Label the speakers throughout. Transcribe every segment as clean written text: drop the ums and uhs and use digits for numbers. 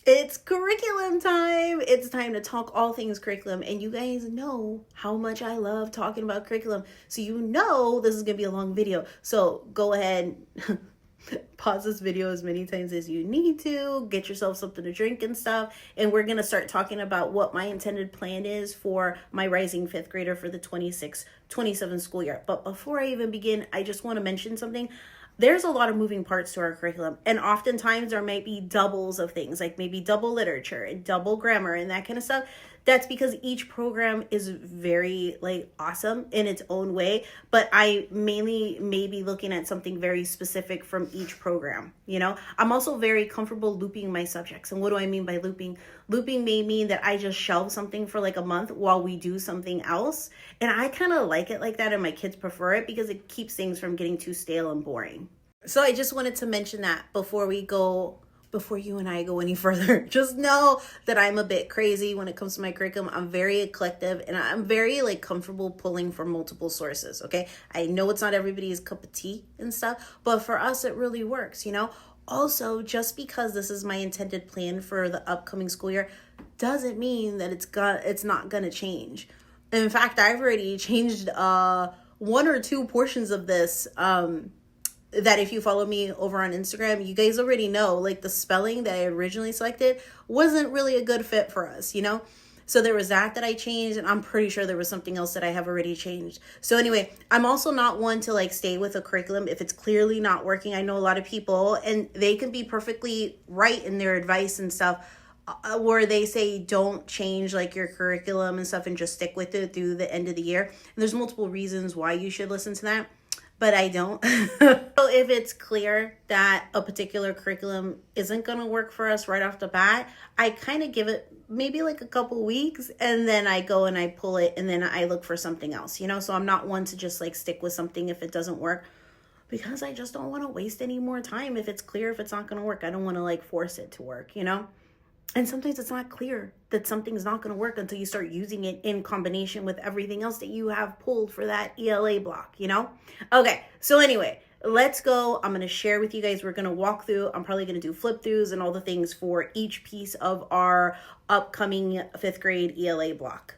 Speaker 1: It's curriculum time. It's time to talk all things curriculum. And you guys know how much I love talking about curriculum. So you know this is going to be a long video. So go ahead, pause this video as many times as you need to. Get yourself something to drink and stuff. And we're going to start talking about what my intended plan is for my rising fifth grader for the 26-27 school year. But before I even begin, I just want to mention something. There's a lot of moving parts to our curriculum, and oftentimes there might be doubles of things, like maybe double literature and double grammar and that kind of stuff. That's because each program is very awesome in its own way, but I mainly may be looking at something very specific from each program. I'm also very comfortable looping my subjects. And what do I mean by looping? Looping may mean that I just shelve something for a month while we do something else. And I kind of like it like that, and my kids prefer it because it keeps things from getting too stale and boring. So I just wanted to mention that before you and I go any further. Just know that I'm a bit crazy when it comes to my curriculum. I'm very eclectic, and I'm very comfortable pulling from multiple sources. Okay, I know it's not everybody's cup of tea and stuff, but for us it really works. Also, just because this is my intended plan for the upcoming school year doesn't mean that it's not gonna change. In fact, I've already changed one or two portions of this. That if you follow me over on Instagram, you guys already know, the spelling that I originally selected wasn't really a good fit for us, So there was that I changed, and I'm pretty sure there was something else that I have already changed. So anyway, I'm also not one to stay with a curriculum if it's clearly not working. I know a lot of people, and they can be perfectly right in their advice and stuff, where they say don't change your curriculum and stuff and just stick with it through the end of the year. And there's multiple reasons why you should listen to that, but I don't. So if it's clear that a particular curriculum isn't going to work for us right off the bat, I kind of give it maybe a couple weeks, and then I go and I pull it, and then I look for something else, So I'm not one to just stick with something if it doesn't work, because I just don't want to waste any more time. If it's clear, if it's not going to work, I don't want to force it to work, And sometimes it's not clear that something's not going to work until you start using it in combination with everything else that you have pulled for that ELA block, Okay, so anyway, let's go. I'm going to share with you guys. We're going to walk through. I'm probably going to do flip throughs and all the things for each piece of our upcoming fifth grade ELA block.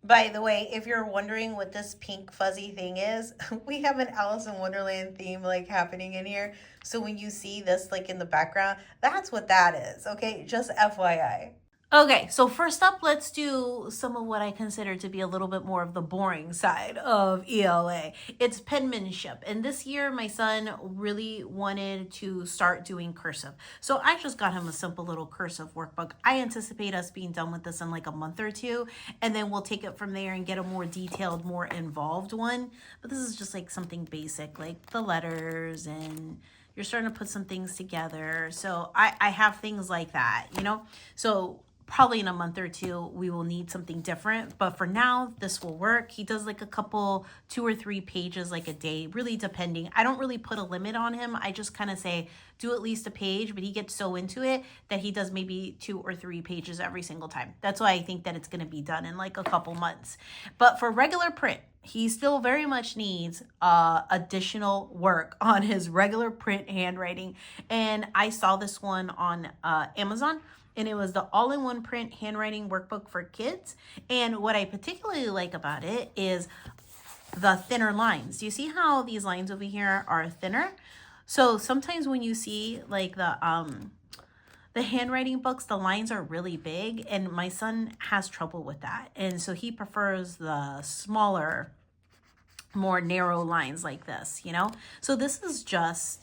Speaker 1: By the way, if you're wondering what this pink fuzzy thing is, we have an Alice in Wonderland theme happening in here. So when you see this in the background, that's what that is. Okay, just FYI. Okay, so first up, let's do some of what I consider to be a little bit more of the boring side of ELA. It's penmanship. And this year, my son really wanted to start doing cursive. So I just got him a simple little cursive workbook. I anticipate us being done with this in a month or two, and then we'll take it from there and get a more detailed, more involved one. But this is just something basic, the letters, and you're starting to put some things together. So I have things like that, So probably in a month or two, we will need something different. But for now, this will work. He does a couple, 2 or 3 pages a day, really depending. I don't really put a limit on him. I just kind of say, do at least a page, but he gets so into it that he does maybe 2 or 3 pages every single time. That's why I think that it's going to be done in a couple months. But for regular print, he still very much needs additional work on his regular print handwriting. And I saw this one on Amazon. And it was the all-in-one print handwriting workbook for kids. And what I particularly like about it is the thinner lines. Do you see how these lines over here are thinner? So sometimes when you see the handwriting books, the lines are really big, and my son has trouble with that. And so he prefers the smaller, more narrow lines like this, So this is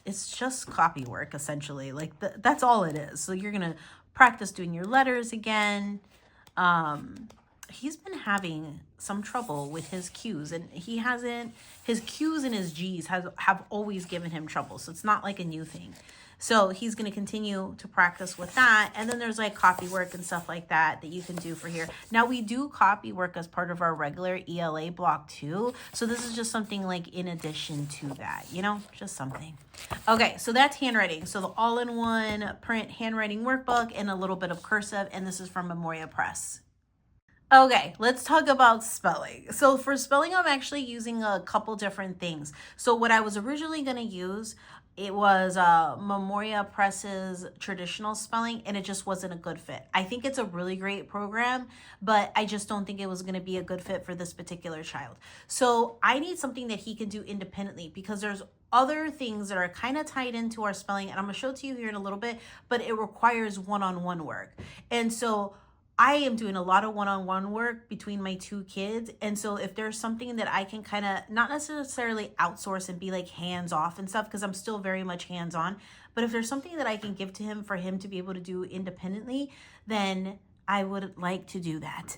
Speaker 1: it's just copy work, essentially. That's all it is. So you're going to practice doing your letters again. He's been having some trouble with his Q's, and his Q's and his G's have always given him trouble. So it's not a new thing. So he's going to continue to practice with that. And then there's copy work and stuff like that you can do for here. Now we do copy work as part of our regular ELA block too. So this is just something in addition to that, just something. Okay, so that's handwriting. So the all-in-one print handwriting workbook and a little bit of cursive. And this is from Memoria Press. Okay, let's talk about spelling. So for spelling, I'm actually using a couple different things. So what I was originally going to use it was Memoria Press's traditional spelling, and it just wasn't a good fit. I think it's a really great program, but I just don't think it was going to be a good fit for this particular child. So I need something that he can do independently, because there's other things that are kind of tied into our spelling, and I'm going to show it to you here in a little bit, but it requires one-on-one work. And so I am doing a lot of one-on-one work between my two kids. And so if there's something that I can kind of not necessarily outsource and be like hands off and stuff, because I'm still very much hands on, but if there's something that I can give to him for him to be able to do independently, then I would like to do that.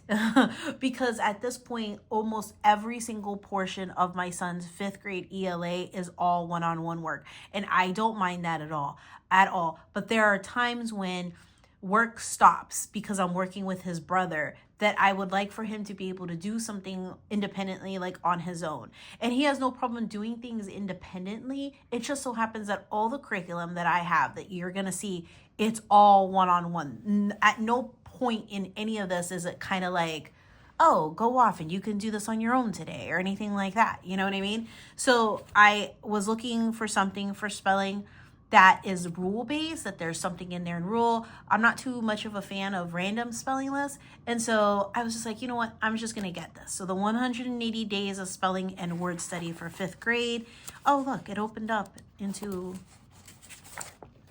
Speaker 1: Because at this point, almost every single portion of my son's 5th grade ELA is all one-on-one work. And I don't mind that at all. But there are times when work stops because I'm working with his brother, that I would like for him to be able to do something independently, like on his own. And he has no problem doing things independently. It just so happens that all the curriculum that I have that you're going to see, it's all one-on-one. At no point in any of this is it kind of like, oh, go off and you can do this on your own today or anything like that. You know what I mean? So I was looking for something for spelling that is rule-based, that there's something in there in rule. I'm not too much of a fan of random spelling lists. And so I was just like, you know what? I'm just going to get this. So the 180 days of spelling and word study for 5th grade. Oh, look, it opened up into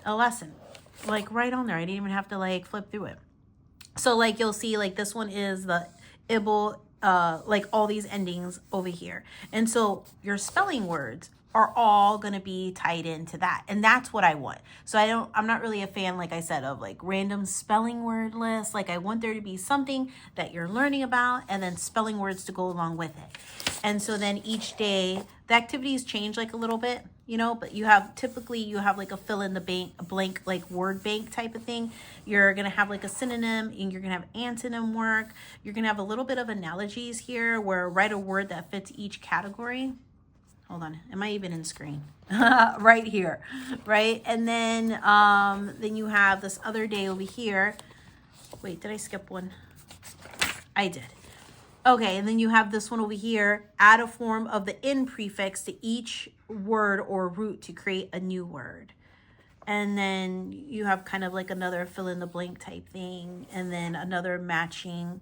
Speaker 1: a lesson, like right on there. I didn't even have to like flip through it. So like you'll see, like this one is the IBL, like all these endings over here. And so your spelling words are all going to be tied into that. And that's what I want. So I'm not really a fan, like I said, of like random spelling word lists. Like I want there to be something that you're learning about and then spelling words to go along with it. And so then each day the activities change like a little bit, you know, but typically you have like a fill in the blank, like word bank type of thing. You're going to have like a synonym, and you're going to have antonym work. You're going to have a little bit of analogies here, where write a word that fits each category. Hold on, am I even in screen? Right here, right? And then you have this other day over here. Wait, did I skip one? I did. Okay, and then you have this one over here. Add a form of the in prefix to each word or root to create a new word. And then you have kind of like another fill in the blank type thing, and then another matching.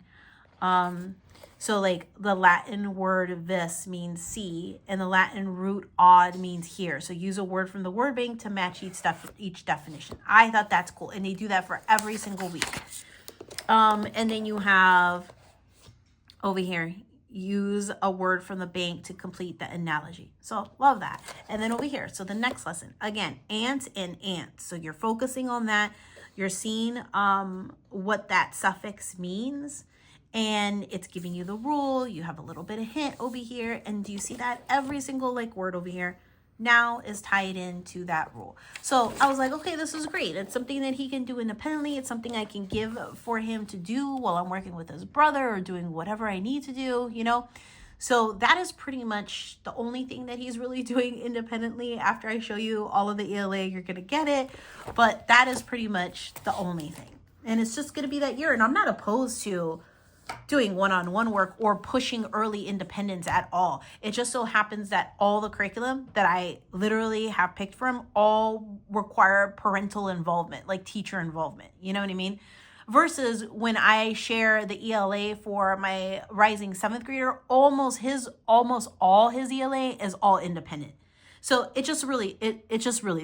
Speaker 1: So like the Latin word vis means see, and the Latin root odd means here. So use a word from the word bank to match each definition. I thought that's cool. And they do that for every single week. And then you have over here, use a word from the bank to complete the analogy. So love that. And then over here, so the next lesson, again, ant and ant. So you're focusing on that. You're seeing what that suffix means. And it's giving you the rule. You have a little bit of hint over here. And do you see that? Every single like word over here now is tied into that rule. So I was like, okay, this is great. It's something that he can do independently. It's something I can give for him to do while I'm working with his brother or doing whatever I need to do, you know? So that is pretty much the only thing that he's really doing independently. After I show you all of the ELA, you're going to get it. But that is pretty much the only thing. And it's just going to be that year. And I'm not opposed to doing one-on-one work or pushing early independence at all. It just so happens that all the curriculum that I literally have picked from all require parental involvement, like teacher involvement. You know what I mean? Versus when I share the ELA for my rising 7th grader, almost all his ELA is all independent. So it just really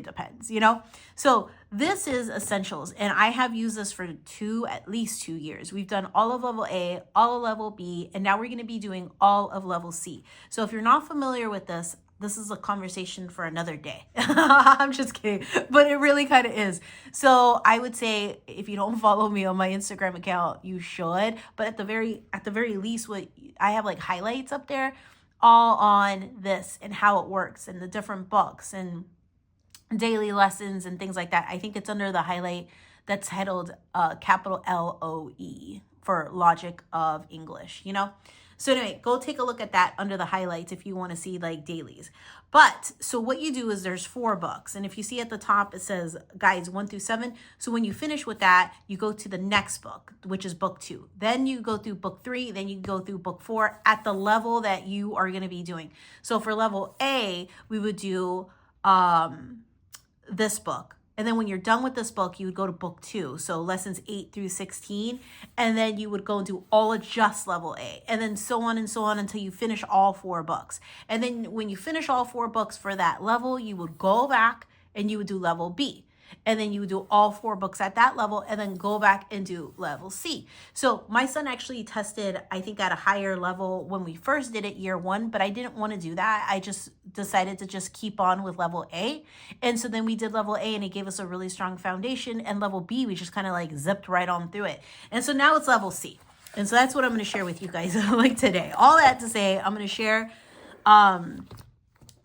Speaker 1: depends, you know? So this is essentials, and I have used this for at least 2 years. We've done all of level A, all of level B, and now we're going to be doing all of level C. So if you're not familiar with this is a conversation for another day. I'm just kidding, but it really kind of is. So I would say if you don't follow me on my Instagram account, you should. But at the very least, what I have like highlights up there, all on this and how it works and the different books and daily lessons and things like that. I think it's under the highlight that's titled capital LOE for Logic of English, you know? So anyway, go take a look at that under the highlights if you want to see like dailies. But so what you do is there's 4 books. And if you see at the top, it says guides 1 through 7. So when you finish with that, you go to the next book, which is book 2. Then you go through book 3. Then you go through book 4 at the level that you are going to be doing. So for level A, we would do this book. And then when you're done with this book, you would go to book 2. So lessons 8 through 16. And then you would go and do all of just level A. And then so on and so on until you finish all 4 books. And then when you finish all 4 books for that level, you would go back and you would do level B. And then you would do all 4 books at that level and then go back and do level C. So my son actually tested, I think, at a higher level when we first did it year 1, but I didn't want to do that. I just decided to just keep on with level A. And so then we did level A and it gave us a really strong foundation, and level B, we just kind of like zipped right on through it. And so now it's level C. And so that's what I'm going to share with you guys like today. All that to say, I'm going to share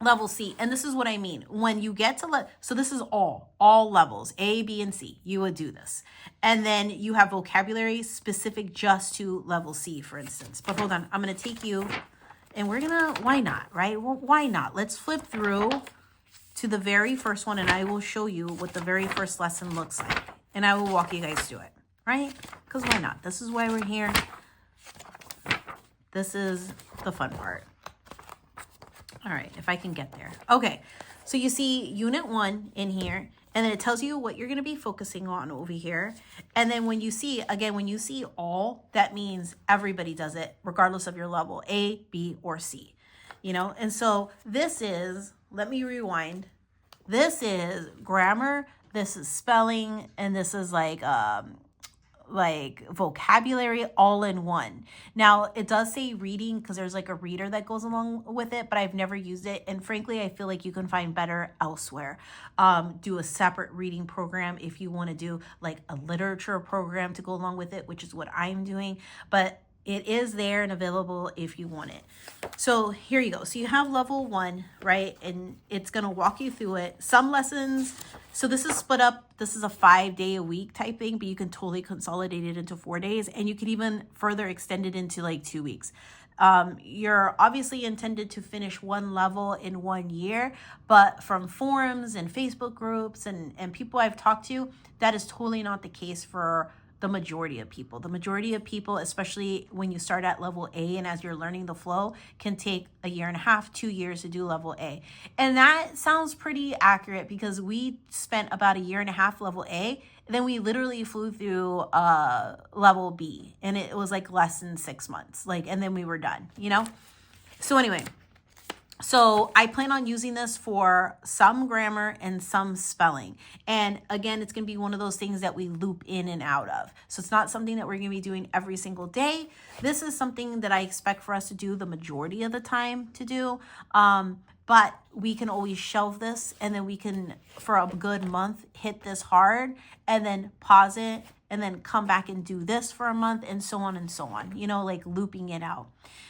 Speaker 1: level C. And this is what I mean. When you get to so this is all levels, A, B, and C. You would do this. And then you have vocabulary specific just to level C, for instance. But hold on, I'm going to take you and we're going to, why not, right? Well, why not? Let's flip through to the very first one and I will show you what the very first lesson looks like. And I will walk you guys through it, right? Because why not? This is why we're here. This is the fun part. All right, if I can get there. Okay, so you see unit 1 in here, and then it tells you what you're going to be focusing on over here. And then when you see, again, when you see all, that means everybody does it, regardless of your level, A, B, or C, you know? And so this is, let me rewind. This is grammar, this is spelling, and this is like vocabulary all in one. Now it does say reading because there's like a reader that goes along with it, but I've never used it. And frankly, I feel like you can find better elsewhere. Do a separate reading program if you want to do like a literature program to go along with it, which is what I'm doing. But it is there and available if you want it. So here you go. So you have level 1, right? And it's going to walk you through it. Some lessons, so this is split up. This is a 5-day-a-week type thing, but you can totally consolidate it into 4 days. And you can even further extend it into like 2 weeks. You're obviously intended to finish 1 level in 1 year, but from forums and Facebook groups and people I've talked to, that is totally not the case for the majority of people. The majority of people, especially when you start at level A and as you're learning the flow, can take 1.5 years, 2 years to do level A. And that sounds pretty accurate because we spent about 1.5 years level A, and then we literally flew through level B, and it was like less than 6 months, and then we were done, you know? So anyway, so I plan on using this for some grammar and some spelling. And again, it's going to be one of those things that we loop in and out of. So it's not something that we're going to be doing every single day. This is something that I expect for us to do the majority of the time to do. But we can always shelve this, and then we can, for a good month, hit this hard and then pause it and then come back and do this for a month and so on, you know, like looping it out.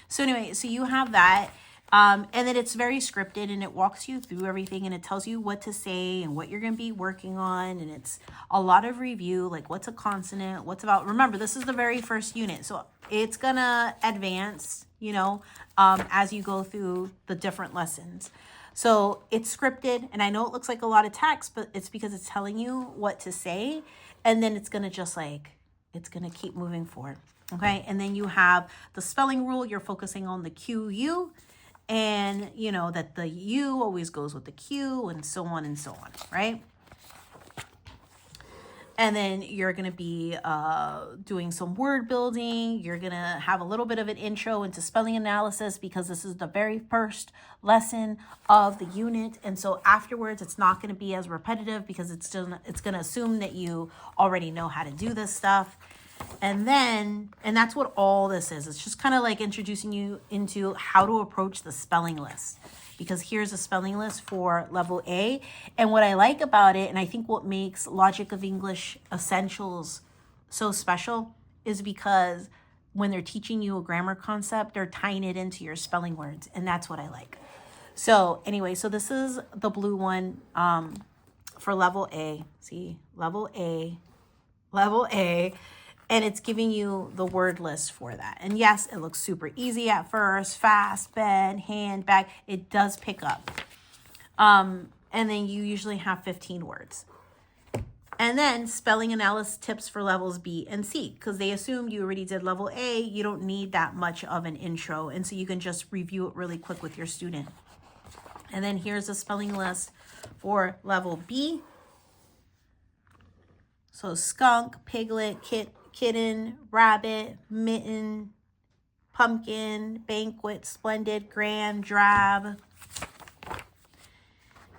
Speaker 1: So anyway, so you have that. And then it's very scripted and it walks you through everything and it tells you what to say and what you're going to be working on. And it's a lot of review, like what's a consonant, what's about, remember, this is the very first unit. So it's going to advance, you know, as you go through the different lessons. So it's scripted, and I know it looks like a lot of text, but it's because it's telling you what to say. And then it's going to just it's going to keep moving forward. Okay. And then you have the spelling rule. You're focusing on the QU. And you know that the U always goes with the Q and so on, right? And then you're going to be doing some word building. You're going to have a little bit of an intro into spelling analysis because this is the very first lesson of the unit. And so afterwards, it's not going to be as repetitive because it's going to assume that you already know how to do this stuff. And that's what all this is. It's just kind of like introducing you into how to approach the spelling list, because here's a spelling list for level A. And what I like about it, and I think what makes Logic of English Essentials so special, is because when they're teaching you a grammar concept, they're tying it into your spelling words. And that's what I like. So anyway, so this is the blue one for level A. See, level A. And it's giving you the word list for that. And yes, it looks super easy at first. Fast, bend, hand, back. It does pick up. And then you usually have 15 words. And then spelling analysis tips for levels B and C. Because they assume you already did level A. You don't need that much of an intro. And so you can just review it really quick with your student. And then here's a spelling list For level B, so skunk, piglet, kitten, rabbit, mitten, pumpkin, banquet, splendid, grand, drab,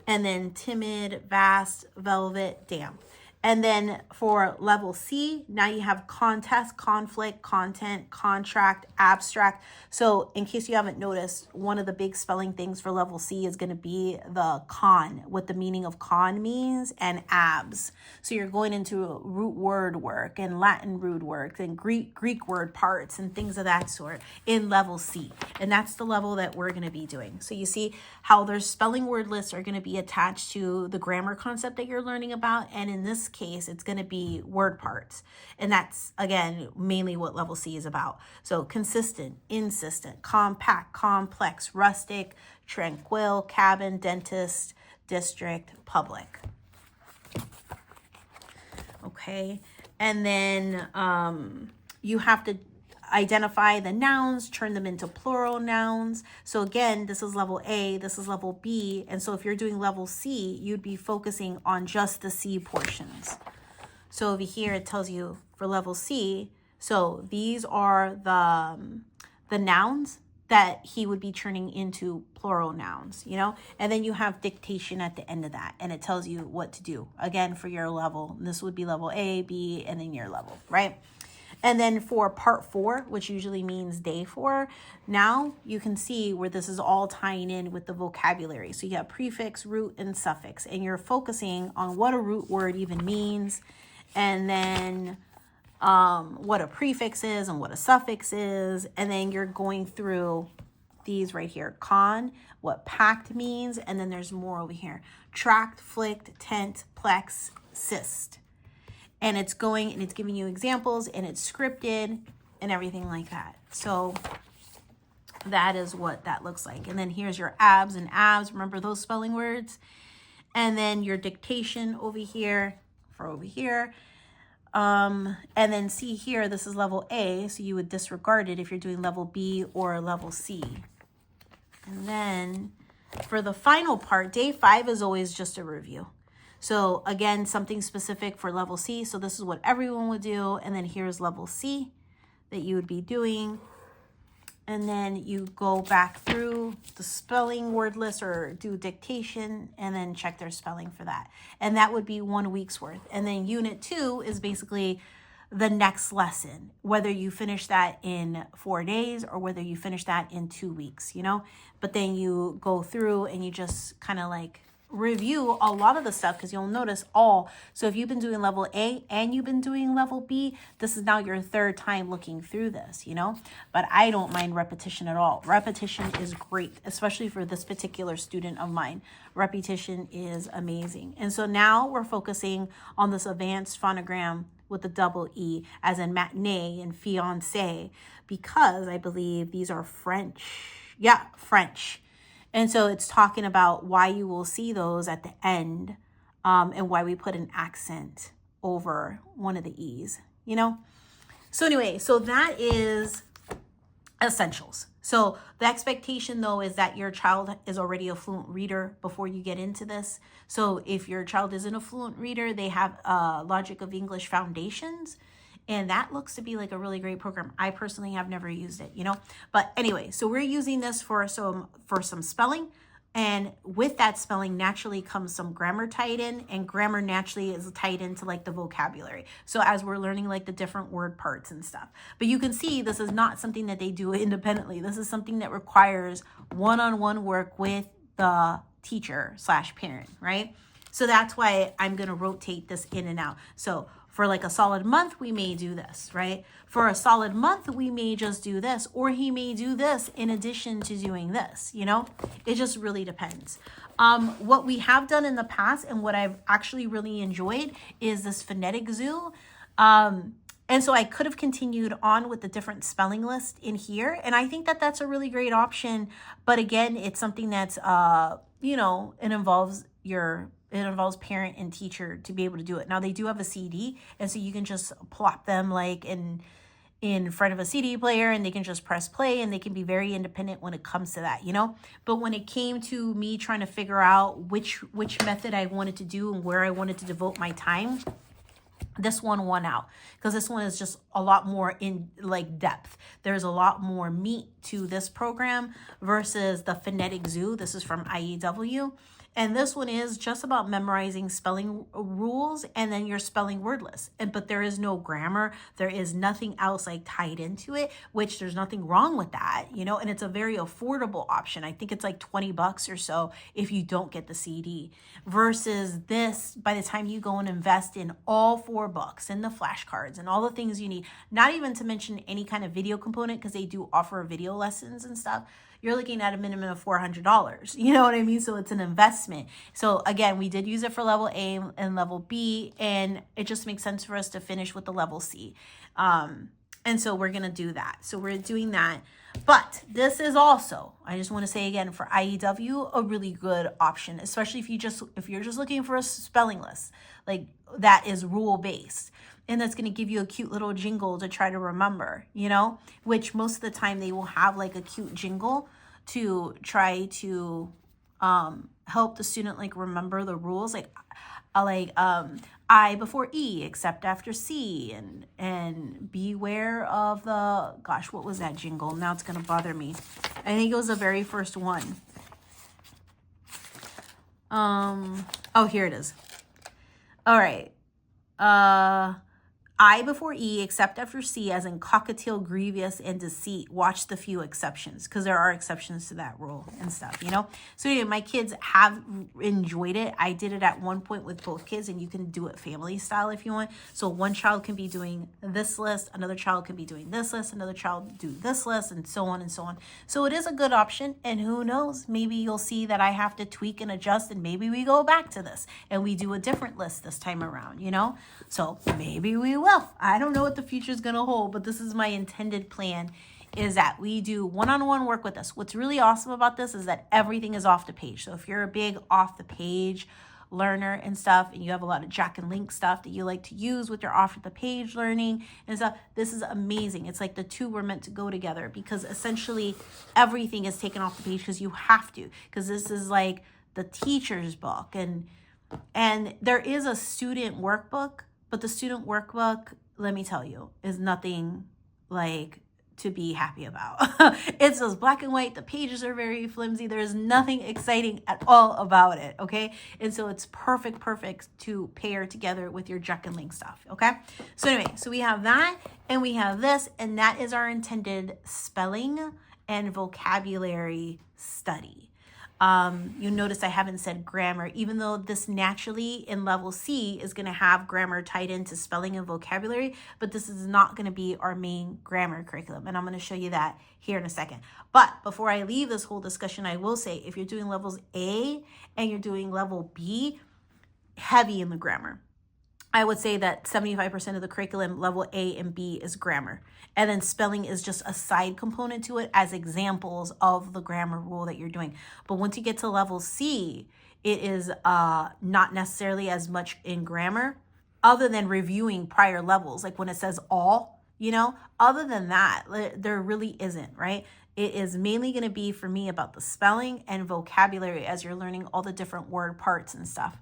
Speaker 1: and then timid, vast, velvet, damp. And then for level C, now you have contest, conflict, content, contract, abstract. So in case you haven't noticed, one of the big spelling things for level C is going to be the con, what the meaning of con means, and abs. So you're going into root word work and Latin root work and Greek word parts and things of that sort in level C. And that's the level that we're going to be doing. So you see how their spelling word lists are going to be attached to the grammar concept that you're learning about. And in this case, it's going to be word parts. And that's, again, mainly what level C is about. So consistent, insistent, compact, complex, rustic, tranquil, cabin, dentist, district, public. Okay. And then you have to identify the nouns, turn them into plural nouns. So again, this is level A, this is level B. And so if you're doing level C, you'd be focusing on just the C portions. So over here, it tells you for level C, so these are the nouns that he would be turning into plural nouns, you know? And then you have dictation at the end of that, and it tells you what to do. Again, for your level, this would be level A, B, and then your level, right? And then for part 4, which usually means day 4, now you can see where this is all tying in with the vocabulary. So you have prefix, root, and suffix, and you're focusing on what a root word even means, and then what a prefix is and what a suffix is. And then you're going through these right here. Con, what packed means, and then there's more over here. Tract, flicked, tent, plex, cyst. And it's going and it's giving you examples and it's scripted and everything like that. So that is what that looks like. And then here's your abs and abs. Remember those spelling words? And then your dictation over here for over here. And then see here, this is level A. So you would disregard it if you're doing level B or level C. And then for the final part, day 5 is always just a review. So again, something specific for level C. So this is what everyone would do. And then here's level C that you would be doing. And then you go back through the spelling word list or do dictation and then check their spelling for that. And that would be 1 week's worth. And then unit 2 is basically the next lesson, whether you finish that in 4 days or whether you finish that in 2 weeks, you know, but then you go through and you just kind of like review a lot of the stuff because you'll notice all. So if you've been doing level A and you've been doing level B, this is now your 3rd time looking through this, you know, but I don't mind repetition at all. Repetition is great, especially for this particular student of mine. Repetition is amazing. And so now we're focusing on this advanced phonogram with the double E as in matinee and fiancé, because I believe these are French. Yeah, French. And so it's talking about why you will see those at the end and why we put an accent over one of the E's, you know? So anyway, so that is essentials. So the expectation though is that your child is already a fluent reader before you get into this. So if your child isn't a fluent reader, they have Logic of English Foundations. And that looks to be like a really great program. I personally have never used it, you know. But anyway, so we're using this for some spelling. And with that spelling naturally comes some grammar tied in. And grammar naturally is tied into like the vocabulary. So as we're learning like the different word parts and stuff. But you can see this is not something that they do independently. This is something that requires one-on-one work with the teacher / parent, right? So that's why I'm going to rotate this in and out. So for like a solid month, we may do this, right? For a solid month, we may just do this, or he may do this in addition to doing this, you know? It just really depends. What we have done in the past and what I've actually really enjoyed is this phonetic zoo. And so I could have continued on with the different spelling list in here. And I think that that's a really great option. But again, it's something that's, you know, it involves parent and teacher to be able to do it. Now they do have a CD, and so you can just plop them like in front of a CD player and they can just press play and they can be very independent when it comes to that, you know? But when it came to me trying to figure out which method I wanted to do and where I wanted to devote my time, this one won out because this one is just a lot more in like depth. There's a lot more meat to this program versus the Phonetic Zoo. This is from IEW. And this one is just about memorizing spelling rules and then you're spelling wordless. But there is no grammar. There is nothing else like tied into it, which there's nothing wrong with that, you know, and it's a very affordable option. I think it's like $20 or so if you don't get the CD versus this, by the time you go and invest in all 4 books and the flashcards and all the things you need, not even to mention any kind of video component because they do offer video lessons and stuff, you're looking at a minimum of $400. You know what I mean? So it's an investment. So again, we did use it for level A and level B, and it just makes sense for us to finish with the level C. And so we're going to do that. So we're doing that. But this is also, I just want to say again, for IEW, a really good option, especially if you're just looking for a spelling list, like that is rule based. And that's going to give you a cute little jingle to try to remember, you know, which most of the time they will have like a cute jingle to try to help the student like remember the rules, like I before E except after C, and beware of the, gosh, what was that jingle? Now it's going to bother me. I think it was the very first one. Oh, here it is. All right. I before E, except after C, as in cockatiel, grievous, and deceit. Watch the few exceptions, because there are exceptions to that rule and stuff, you know? So anyway, my kids have enjoyed it. I did it at one point with both kids, and you can do it family style if you want. So one child can be doing this list, another child can be doing this list, another child do this list, and so on and so on. So it is a good option, and who knows, maybe you'll see that I have to tweak and adjust, and maybe we go back to this, and we do a different list this time around, you know? So maybe we will. I don't know what the future is going to hold, but this is my intended plan, is that we do one-on-one work with us. What's really awesome about this is that everything is off the page. So if you're a big off the page learner and stuff, and you have a lot of Jack and Link stuff that you like to use with your off the page learning and stuff, this is amazing. It's like the two were meant to go together, because essentially everything is taken off the page because you have to, because this is like the teacher's book, and there is a student workbook. But the student workbook, let me tell you, is nothing like to be happy about. It's just black and white. The pages are very flimsy. There's nothing exciting at all about it, okay? And so it's perfect to pair together with your Jack and Link stuff, okay? So anyway, so we have that, and we have this, and that is our intended spelling and vocabulary study. You'll notice I haven't said grammar, even though this naturally in level C is going to have grammar tied into spelling and vocabulary, but this is not going to be our main grammar curriculum. And I'm going to show you that here in a second. But before I leave this whole discussion, I will say, if you're doing levels A and you're doing level B, heavy in the grammar. I would say that 75% of the curriculum, level A and B, is grammar. And then spelling is just a side component to it as examples of the grammar rule that you're doing. But once you get to level C, it is not necessarily as much in grammar, other than reviewing prior levels. Like when it says all, you know, other than that, there really isn't, right? It is mainly going to be for me about the spelling and vocabulary as you're learning all the different word parts and stuff.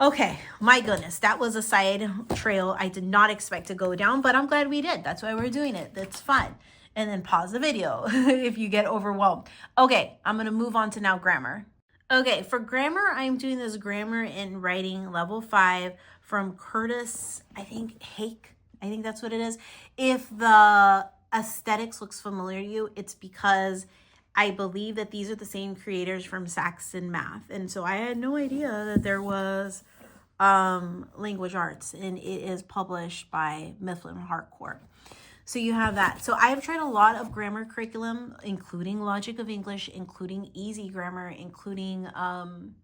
Speaker 1: Okay, my goodness, that was a side trail I did not expect to go down, but I'm glad we did. That's why we're doing it. That's fun. And then pause the video if you get overwhelmed. Okay, I'm going to move on to now grammar. Okay, for grammar, I'm doing this grammar and writing level 5 from Curtis, I think, Hake. I think that's what it is. If the aesthetics looks familiar to you, it's because I believe that these are the same creators from Saxon Math. And so I had no idea that there was Language Arts, and it is published by Mifflin Harcourt. So you have that. So I have tried a lot of grammar curriculum, including Logic of English, including Easy Grammar, including, I'm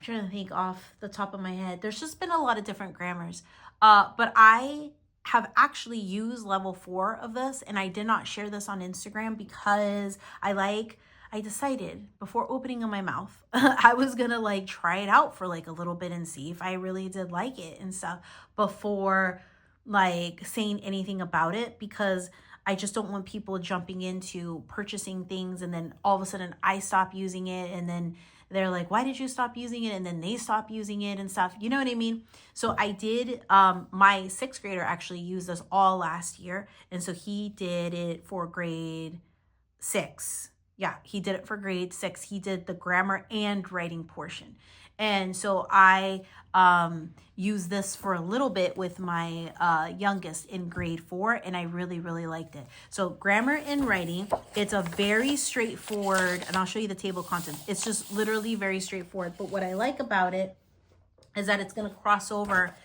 Speaker 1: trying to think off the top of my head. There's just been a lot of different grammars. But I have actually used level 4 of this, and I did not share this on Instagram because I decided before opening my mouth, I was gonna try it out for a little bit and see if I really did like it and stuff before like saying anything about it, because I just don't want people jumping into purchasing things and then all of a sudden I stop using it and then they're like, why did you stop using it? And then they stop using it and stuff. You know what I mean? So I did, my sixth grader actually used this all last year. And so he did it for grade 6. Yeah, he did it for grade 6. He did the grammar and writing portion. And so I used this for a little bit with my youngest in grade 4, and I really, really liked it. So grammar and writing, it's a very straightforward, and I'll show you the table of contents. It's just literally very straightforward. But what I like about it is that it's going to cross over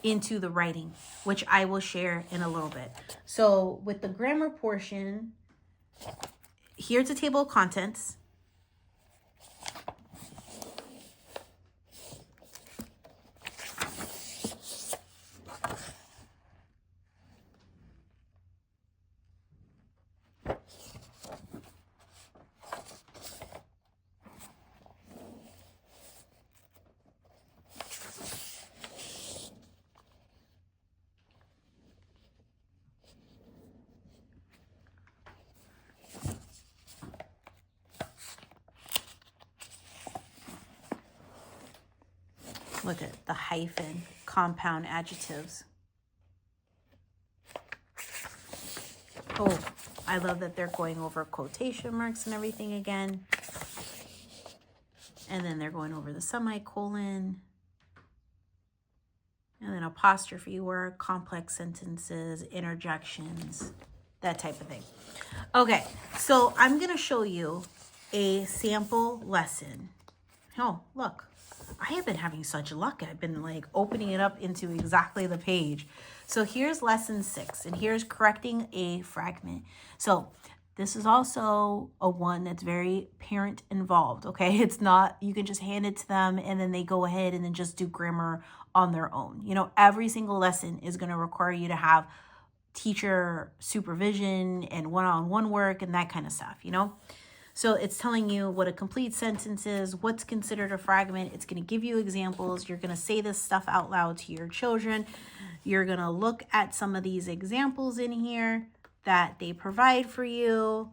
Speaker 1: into the writing, which I will share in a little bit. So with the grammar portion, here's a table of contents. Look at the hyphen, compound adjectives. Oh, I love that they're going over quotation marks and everything again. And then they're going over the semicolon. And then apostrophe word, complex sentences, interjections, that type of thing. Okay, so I'm going to show you a sample lesson. Oh, look. I have been having such luck. I've been like opening it up into exactly the page. So here's lesson 6, and here's correcting a fragment. So this is also a one that's very parent involved, okay? It's not, you can just hand it to them and then they go ahead and then just do grammar on their own. You know, every single lesson is going to require you to have teacher supervision and one-on-one work and that kind of stuff, you know? So it's telling you what a complete sentence is, what's considered a fragment. It's going to give you examples. You're going to say this stuff out loud to your children. You're going to look at some of these examples in here that they provide for you.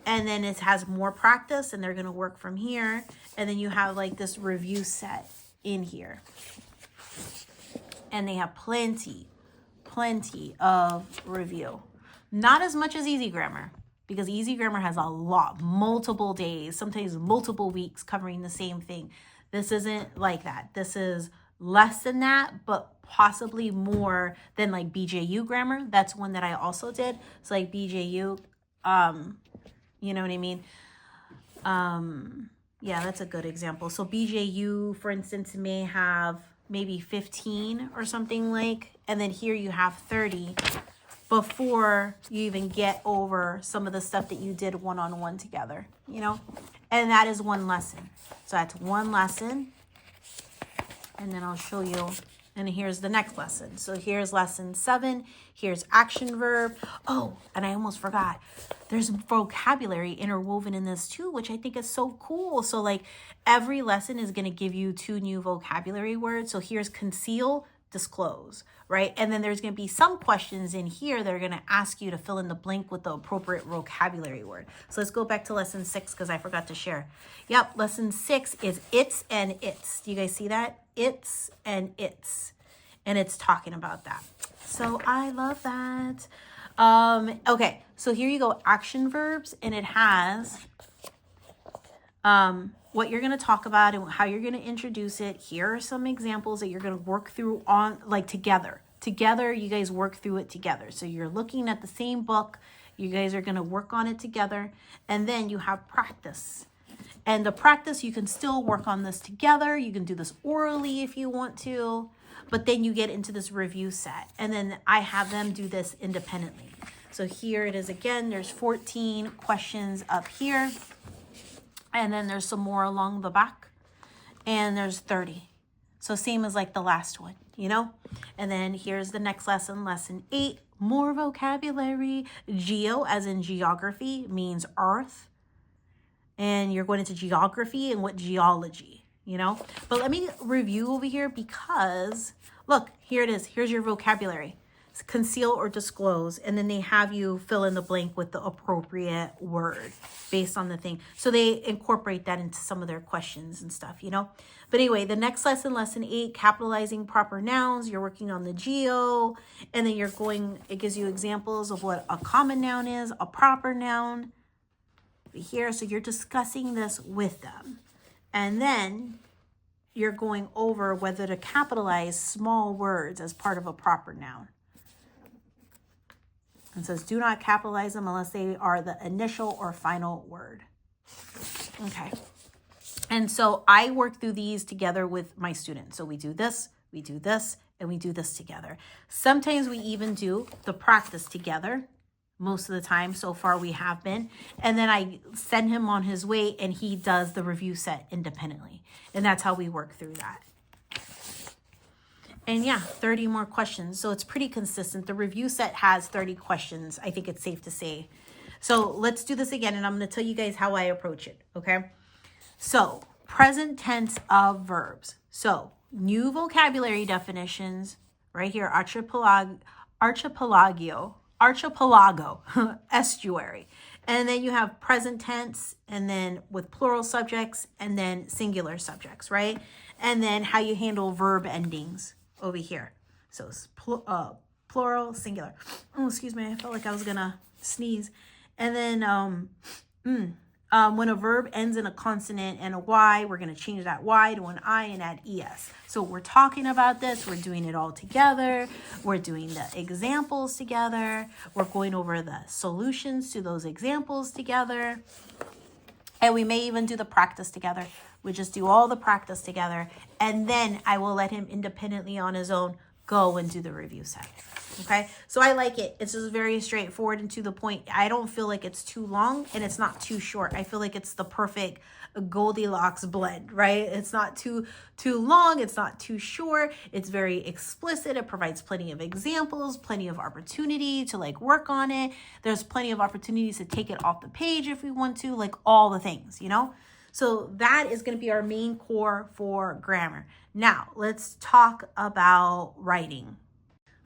Speaker 1: And then it has more practice and they're going to work from here. And then you have like this review set in here. And they have plenty of review. Not as much as Easy Grammar, because Easy Grammar has a lot, multiple days, sometimes multiple weeks covering the same thing. This isn't like that. This is less than that, but possibly more than like BJU Grammar. That's one that I also did. So like BJU, you know what I mean? Yeah, that's a good example. So BJU, for instance, may have maybe 15 or something like, and then here you have 30 before you even get over some of the stuff that you did one-on-one together, you know? And that is one lesson. So that's one lesson. And then I'll show you, and here's the next lesson. So here's lesson 7. Here's action verb. Oh, and I almost forgot. There's vocabulary interwoven in this too, which I think is so cool. So like every lesson is going to give you 2 new vocabulary words. So here's conceal, disclose, right? And then there's going to be some questions in here that are going to ask you to fill in the blank with the appropriate vocabulary word. So let's go back to lesson 6 because I forgot to share. Yep, lesson 6 is it's and its. Do you guys see that? It's and its. And it's talking about that. So I love that. Okay, so here you go, action verbs, and it has what you're going to talk about and how you're going to introduce it. Here are some examples that you're going to work through on like together. Together, you guys work through it together. So you're looking at the same book. You guys are going to work on it together. And then you have practice. And the practice, you can still work on this together. You can do this orally if you want to. But then you get into this review set. And then I have them do this independently. So here it is again. There's 14 questions up here. And then there's some more along the back. And there's 30. So same as like the last one, you know? And then here's the next lesson, lesson 8. More vocabulary. Geo, as in geography, means earth. And you're going into geography and what geology, you know? But let me review over here because, look, here it is. Here's your vocabulary. conceal or disclose, and then they have you fill in the blank with the appropriate word based on the thing. So they incorporate that into some of their questions and stuff, you know. But anyway, the next lesson, lesson 8, capitalizing proper nouns. You're working on the geo, and then it gives you examples of what a common noun is, a proper noun here. So you're discussing this with them. And then you're going over whether to capitalize small words as part of a proper noun. It says, do not capitalize them unless they are the initial or final word. Okay. And so I work through these together with my students. So we do this, and we do this together. Sometimes we even do the practice together. Most of the time so far we have been. And then I send him on his way and he does the review set independently. And that's how we work through that. And yeah, 30 more questions. So it's pretty consistent. The review set has 30 questions. I think it's safe to say. So let's do this again. And I'm going to tell you guys how I approach it. Okay. So present tense of verbs. So new vocabulary definitions right here. Archipelago, estuary. And then you have present tense, and then with plural subjects, and then singular subjects, right? And then how you handle verb endings over here. So it's plural, singular. Oh, excuse me. I felt like I was gonna sneeze. And then when a verb ends in a consonant and a Y, we're going to change that Y to an I and add ES. So we're talking about this. We're doing it all together. We're doing the examples together. We're going over the solutions to those examples together. And we may even do the practice together. We just do all the practice together. And then I will let him independently on his own go and do the review set. Okay, so I like it. It's just very straightforward and to the point. I don't feel like it's too long and it's not too short. I feel like it's the perfect Goldilocks blend, right? It's not too long. It's not too short. It's very explicit. It provides plenty of examples, plenty of opportunity to like work on it. There's plenty of opportunities to take it off the page if we want to, like all the things, you know? So that is going to be our main core for grammar. Now let's talk about writing.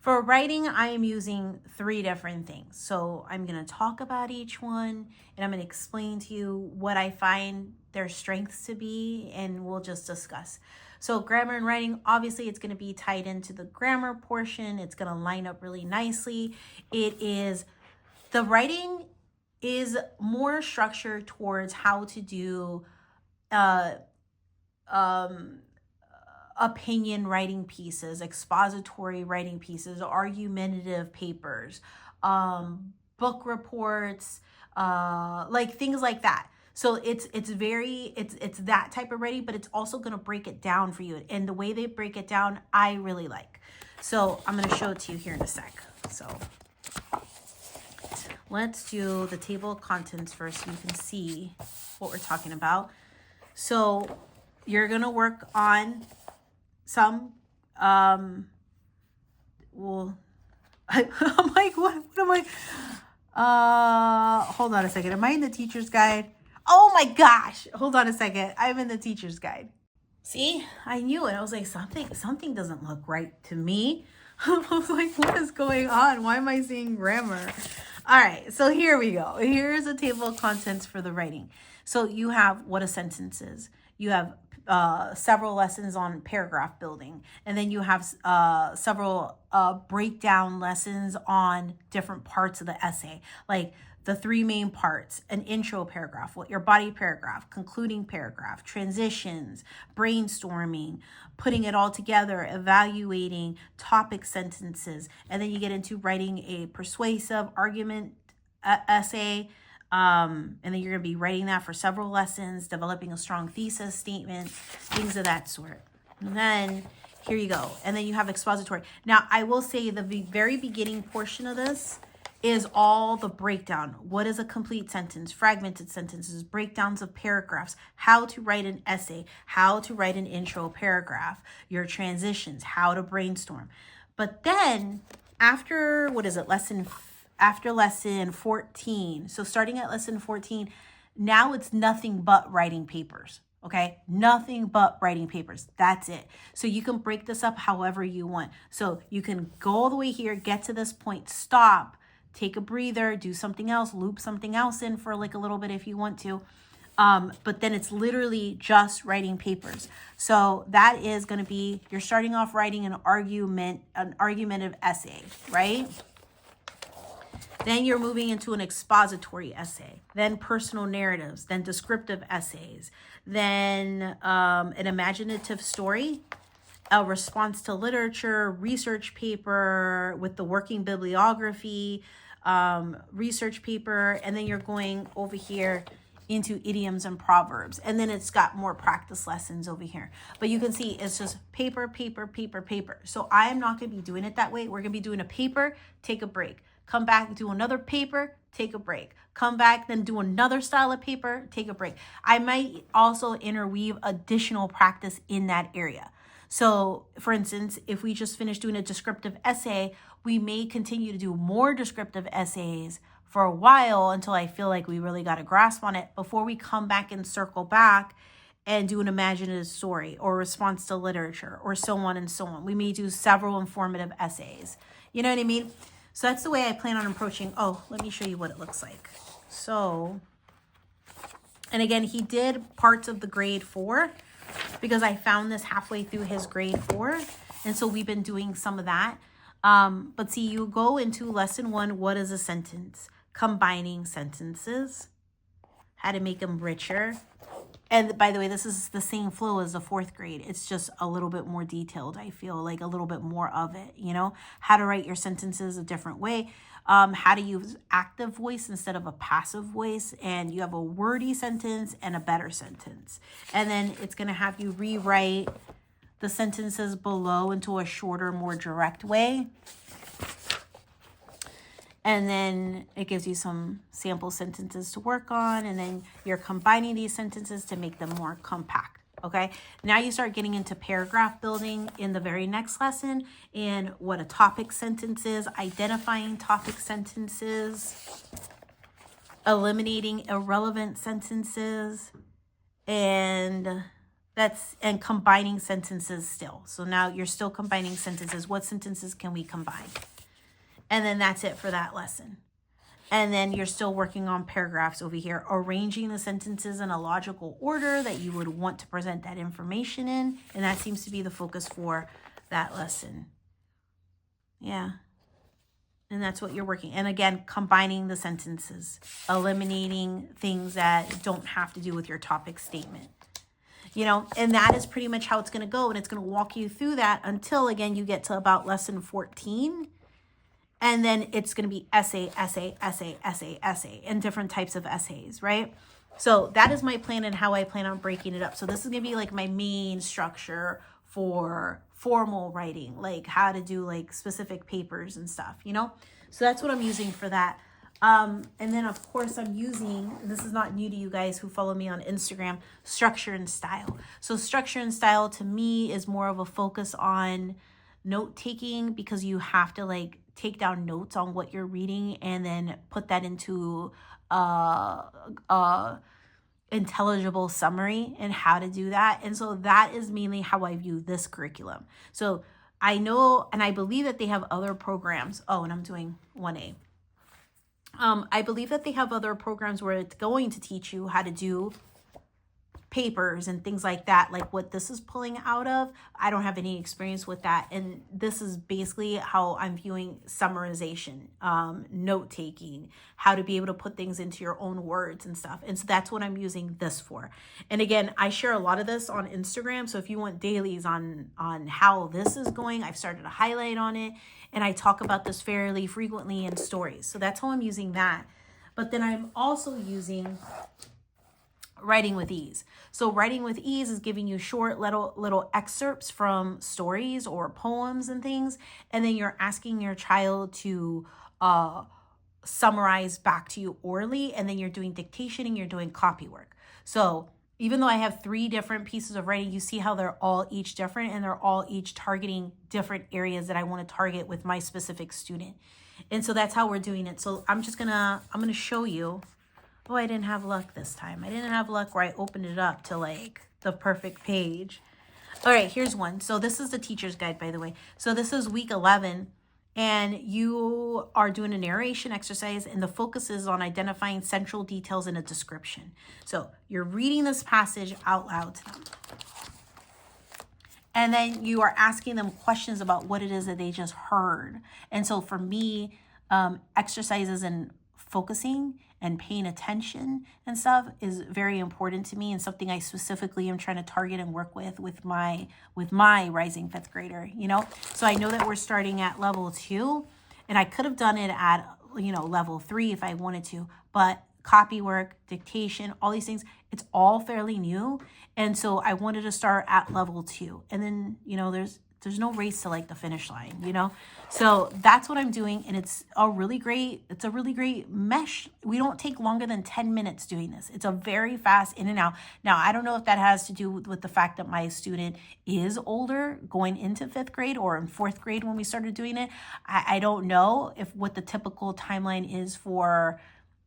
Speaker 1: For writing, I am using 3 different things. So I'm going to talk about each one and I'm going to explain to you what I find their strengths to be, and we'll just discuss. So grammar and writing, obviously it's going to be tied into the grammar portion. It's going to line up really nicely. The writing is more structured towards how to do opinion writing pieces, expository writing pieces, argumentative papers, book reports, like things like that. So it's that type of writing, but it's also going to break it down for you. And the way they break it down, I really like. So I'm going to show it to you here in a sec. So let's do the table of contents first so you can see what we're talking about. So you're going to work on some, I'm like, what am I, hold on a second. Am I in the teacher's guide? Oh my gosh. Hold on a second. I'm in the teacher's guide. See, I knew it. I was like, something doesn't look right to me. I was like, what is going on? Why am I seeing grammar? All right. So here we go. Here's a table of contents for the writing. So you have what a sentence is. You have several lessons on paragraph building, and then you have several breakdown lessons on different parts of the essay, like the 3 main parts: an intro paragraph, your body paragraph, concluding paragraph, transitions, brainstorming, putting it all together, evaluating, topic sentences, and then you get into writing a persuasive argument essay. And then you're going to be writing that for several lessons, developing a strong thesis statement, things of that sort. And then here you go. And then you have expository. Now, I will say the very beginning portion of this is all the breakdown. What is a complete sentence, fragmented sentences, breakdowns of paragraphs, how to write an essay, how to write an intro paragraph, your transitions, how to brainstorm. But then after, after lesson 14, so starting at lesson 14, now it's nothing but writing papers, Okay, nothing but writing papers. That's it. So you can break this up however you want. So you can go all the way here, get to this point, stop, take a breather, do something else, loop something else in for like a little bit if you want to. But then it's literally just writing papers. So that is going to be, you're starting off writing an argumentative essay, right? Then you're moving into an expository essay, then personal narratives, then descriptive essays, then an imaginative story, a response to literature, research paper with the working bibliography, research paper, and then you're going over here into idioms and proverbs. And then it's got more practice lessons over here. But you can see it's just paper, paper, paper, paper. So I am not going to be doing it that way. We're going to be doing a paper, take a break. Come back, do another paper, take a break. Come back, then do another style of paper, take a break. I might also interweave additional practice in that area. So for instance, if we just finished doing a descriptive essay, we may continue to do more descriptive essays for a while until I feel like we really got a grasp on it before we come back and circle back and do an imaginative story or response to literature or so on and so on. We may do several informative essays. You know what I mean? So that's the way I plan on approaching. Oh, let me show you what it looks like. So, and again, he did parts of the grade 4 because I found this halfway through his grade 4. And so we've been doing some of that. But see, you go into lesson 1, what is a sentence? Combining sentences, how to make them richer. And by the way, this is the same flow as the 4th grade. It's just a little bit more detailed. I feel like a little bit more of it, you know, how to write your sentences a different way, how to use active voice instead of a passive voice. And you have a wordy sentence and a better sentence. And then it's going to have you rewrite the sentences below into a shorter, more direct way. And then it gives you some sample sentences to work on. And then you're combining these sentences to make them more compact. Okay. Now you start getting into paragraph building in the very next lesson and what a topic sentence is, identifying topic sentences, eliminating irrelevant sentences, and combining sentences still. So now you're still combining sentences. What sentences can we combine? And then that's it for that lesson. And then you're still working on paragraphs over here, arranging the sentences in a logical order that you would want to present that information in. And that seems to be the focus for that lesson. Yeah. And that's what you're working. And again, combining the sentences, eliminating things that don't have to do with your topic statement. You know, and that is pretty much how it's going to go. And it's going to walk you through that until, again, you get to about lesson 14. And then it's going to be essay, essay, essay, essay, essay, and different types of essays, right? So that is my plan and how I plan on breaking it up. So this is going to be like my main structure for formal writing, like how to do like specific papers and stuff, you know? So that's what I'm using for that. And then of course I'm using, this is not new to you guys who follow me on Instagram, structure and style. So structure and style to me is more of a focus on note taking because you have to like take down notes on what you're reading and then put that into intelligible summary and how to do that. And so that is mainly how I view this curriculum. So I know, and I believe that they have other programs. Oh, and I'm doing 1A. I believe that they have other programs where it's going to teach you how to do papers and things like that, like what this is pulling out of. I don't have any experience with that. And this is basically how I'm viewing summarization, note taking, how to be able to put things into your own words and stuff. And so that's what I'm using this for. And again, I share a lot of this on Instagram. So if you want dailies on how this is going, I've started a highlight on it. And I talk about this fairly frequently in stories. So that's how I'm using that. But then I'm also using Writing with Ease. So Writing with Ease is giving you short little excerpts from stories or poems and things. And then you're asking your child to summarize back to you orally. And then you're doing dictation and you're doing copy work. So even though I have 3 different pieces of writing, you see how they're all each different and they're all each targeting different areas that I want to target with my specific student. And so that's how we're doing it. So I'm going to show you. Oh, I didn't have luck this time. I didn't have luck where I opened it up to like the perfect page. All right, here's one. So this is the teacher's guide, by the way. So this is week 11, and you are doing a narration exercise, and the focus is on identifying central details in a description. So you're reading this passage out loud to them. And then you are asking them questions about what it is that they just heard. And so for me, exercises in focusing and paying attention and stuff is very important to me, and something I specifically am trying to target and work with my rising 5th grader, you know? So I know that we're starting at level 2, and I could have done it at, level 3 if I wanted to, but copy work, dictation, all these things, it's all fairly new. And so I wanted to start at level 2. And then, there's no race to like the finish line, So that's what I'm doing. And it's a really great mesh. We don't take longer than 10 minutes doing this. It's a very fast in and out. Now, I don't know if that has to do with the fact that my student is older, going into 5th grade or in 4th grade when we started doing it. I don't know what the typical timeline is for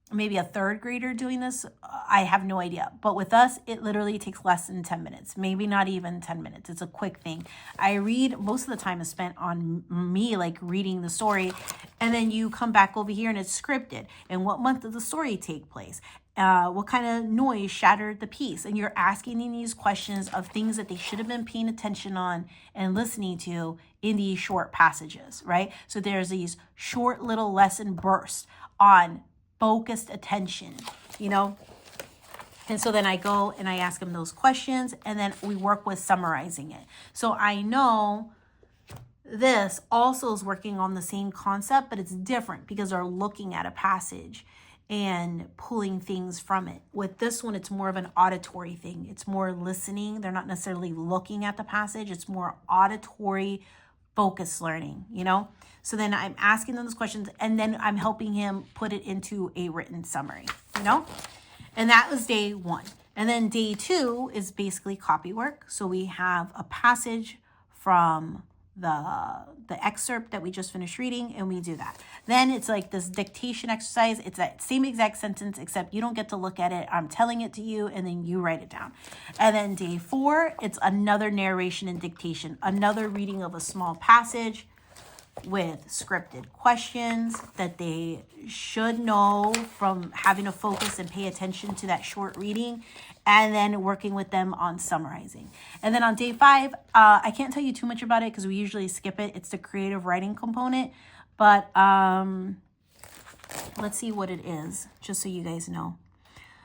Speaker 1: maybe a 3rd grader doing this. I have no idea. But with us, it literally takes less than 10 minutes, maybe not even 10 minutes. It's a quick thing. I read, most of the time is spent on me, like reading the story. And then you come back over here and it's scripted. And what month did the story take place? What kind of noise shattered the piece? And you're asking these questions of things that they should have been paying attention on and listening to in these short passages, right? So there's these short little lesson bursts on focused attention, And so then I go and I ask them those questions, and then we work with summarizing it. So I know this also is working on the same concept, but it's different because they're looking at a passage and pulling things from it. With this one, it's more of an auditory thing. It's more listening. They're not necessarily looking at the passage. It's more auditory focus learning, So then I'm asking them those questions, and then I'm helping him put it into a written summary, And that was day 1. And then day 2 is basically copy work. So we have a passage from the excerpt that we just finished reading, and we do that. Then it's like this dictation exercise. It's that same exact sentence, except you don't get to look at it. I'm telling it to you, and then you write it down. And then day 4, it's another narration and dictation, another reading of a small passage with scripted questions that they should know from having to focus and pay attention to that short reading, and then working with them on summarizing. And then on day 5, I can't tell you too much about it because we usually skip it. It's the creative writing component, but let's see what it is, just so you guys know.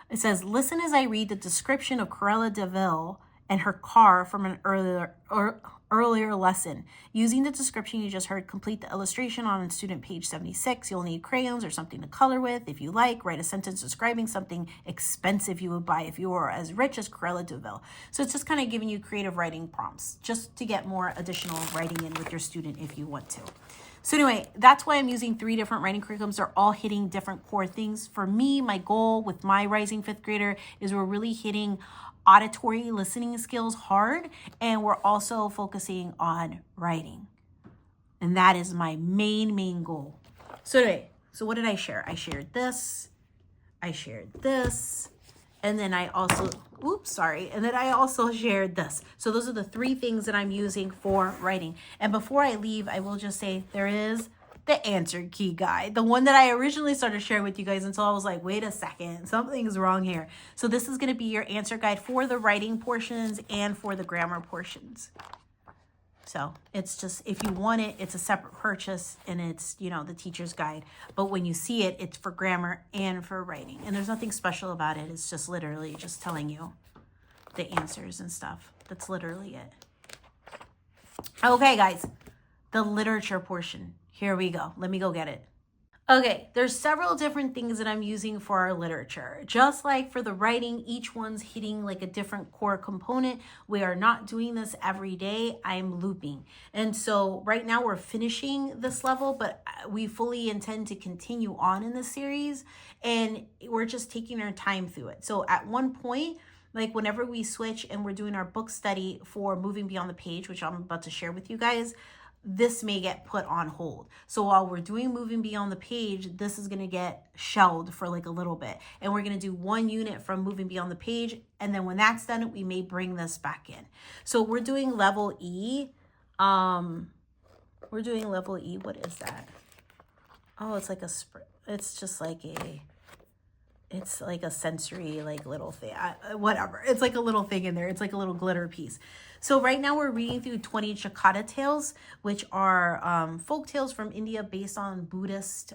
Speaker 1: It says, listen as I read the description of Cruella de Vil and her car from an earlier lesson. Using the description you just heard, complete the illustration on student page 76. You'll need crayons or something to color with. If you like, write a sentence describing something expensive you would buy if you were as rich as Cruella de Vil. So it's just kind of giving you creative writing prompts just to get more additional writing in with your student if you want to. So anyway, that's why I'm using 3 different writing curriculums. They're all hitting different core things. For me, my goal with my rising 5th grader is we're really hitting auditory listening skills hard, and we're also focusing on writing. And that is my main goal. So anyway, so what did I share? I shared this, and then I also, and then I also shared this. So those are the 3 things that I'm using for writing. And before I leave, I will just say there is the answer key guide, the one that I originally started sharing with you guys until I was like, wait a second, something's wrong here. So this is going to be your answer guide for the writing portions and for the grammar portions. So it's just, if you want it, it's a separate purchase, and it's, the teacher's guide. But when you see it, it's for grammar and for writing. And there's nothing special about it. It's just literally just telling you the answers and stuff. That's literally it. Okay, guys, the literature portion. Here we go. Let me go get it. Okay, there's several different things that I'm using for our literature. Just like for the writing, each one's hitting like a different core component. We are not doing this every day. I'm looping. And so right now we're finishing this level, but we fully intend to continue on in this series, and we're just taking our time through it. So at one point, like whenever we switch and we're doing our book study for Moving Beyond the Page, which I'm about to share with you guys, this may get put on hold. So while we're doing moving beyond the page, this is going to get shelved for like a little bit. And we're going to do one unit from moving beyond the page. And then when that's done, we may bring this back in. So we're doing level E. We're doing level E. What is that? Oh, it's like it's just like it's like a sensory, like little thing, whatever. It's like a little thing in there. It's like a little glitter piece. So right now we're reading through 20 Chakata tales, which are folk tales from India based on Buddhist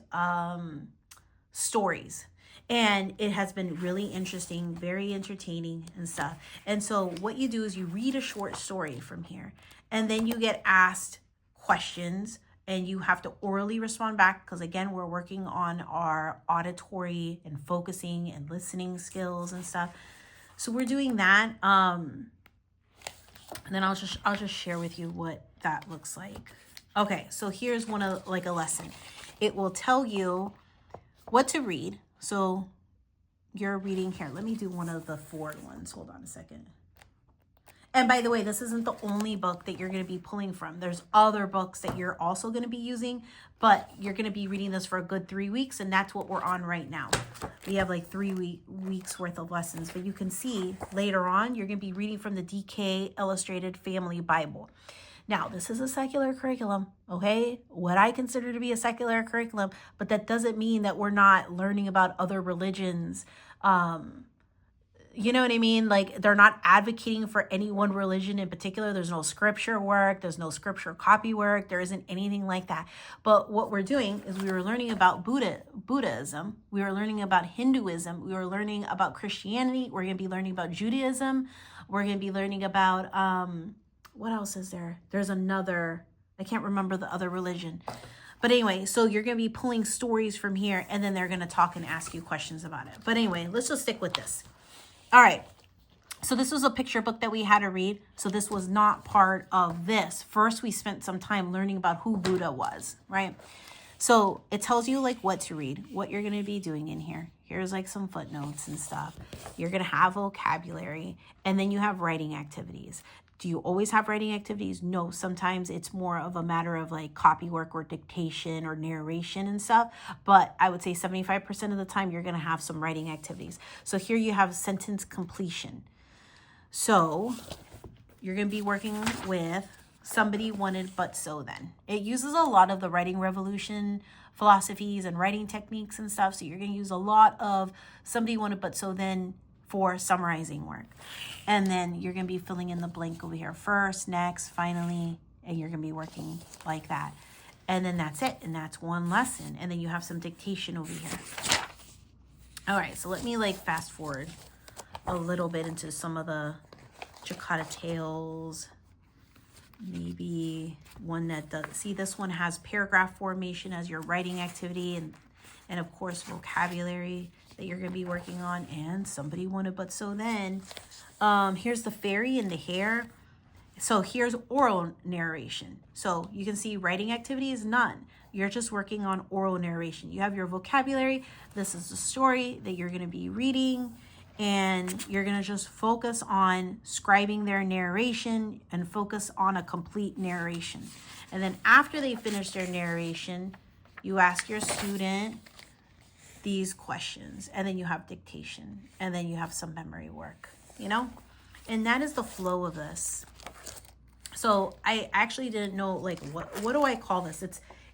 Speaker 1: stories. And it has been really interesting, very entertaining and stuff. And so what you do is you read a short story from here, and then you get asked questions, and you have to orally respond back, because again, we're working on our auditory and focusing and listening skills and stuff. So we're doing that. And then I'll just share with you what that looks like. Okay, so here's one of like a lesson. It will tell you what to read. So you're reading here. Let me do one of the forward ones. Hold on a second. And by the way, this isn't the only book that you're going to be pulling from. There's other books that you're also going to be using, but you're going to be reading this for a good 3 weeks, and that's what we're on right now. We have like 3 weeks worth of lessons, but you can see later on, you're going to be reading from the DK Illustrated Family Bible. Now, this is a secular curriculum, okay? What I consider to be a secular curriculum, but that doesn't mean that we're not learning about other religions. You know what I mean? Like, they're not advocating for any one religion in particular. There's no scripture work. There's no scripture copy work. There isn't anything like that. But what we're doing is we were learning about Buddhism. We were learning about Hinduism. We were learning about Christianity. We're going to be learning about Judaism. We're going to be learning about, what else is there? There's another, I can't remember the other religion. But anyway, so you're going to be pulling stories from here, and then they're going to talk and ask you questions about it. But anyway, let's just stick with this. All right, so this was a picture book that we had to read. So this was not part of this. First, we spent some time learning about who Buddha was, right? So it tells you like what to read, what you're going to be doing in here. Here's like some footnotes and stuff. You're going to have vocabulary, and then you have writing activities. Do you always have writing activities? No, sometimes it's more of a matter of like copy work or dictation or narration and stuff. But I would say 75% of the time you're going to have some writing activities. So here you have sentence completion. So you're going to be working with somebody wanted but so then. It uses a lot of the writing revolution philosophies and writing techniques and stuff. So you're going to use a lot of somebody wanted but so then for summarizing work. And then you're going to be filling in the blank over here first, next, finally, and you're going to be working like that. And then that's it. And that's one lesson. And then you have some dictation over here. All right, so let me like fast forward a little bit into some of the Chakata tales. Maybe one that does, see, this one has paragraph formation as your writing activity, and of course vocabulary that you're going to be working on, and somebody wanted but so then. Here's the fairy and the hare. So here's oral narration. So you can see writing activity is none. You're just working on oral narration. You have your vocabulary. This is the story that you're going to be reading, and you're going to just focus on scribing their narration and focus on a complete narration. And then after they finish their narration, you ask your student these questions, and then you have dictation, and then you have some memory work, you know? And that is the flow of this. So I actually didn't know, like, what do I call this?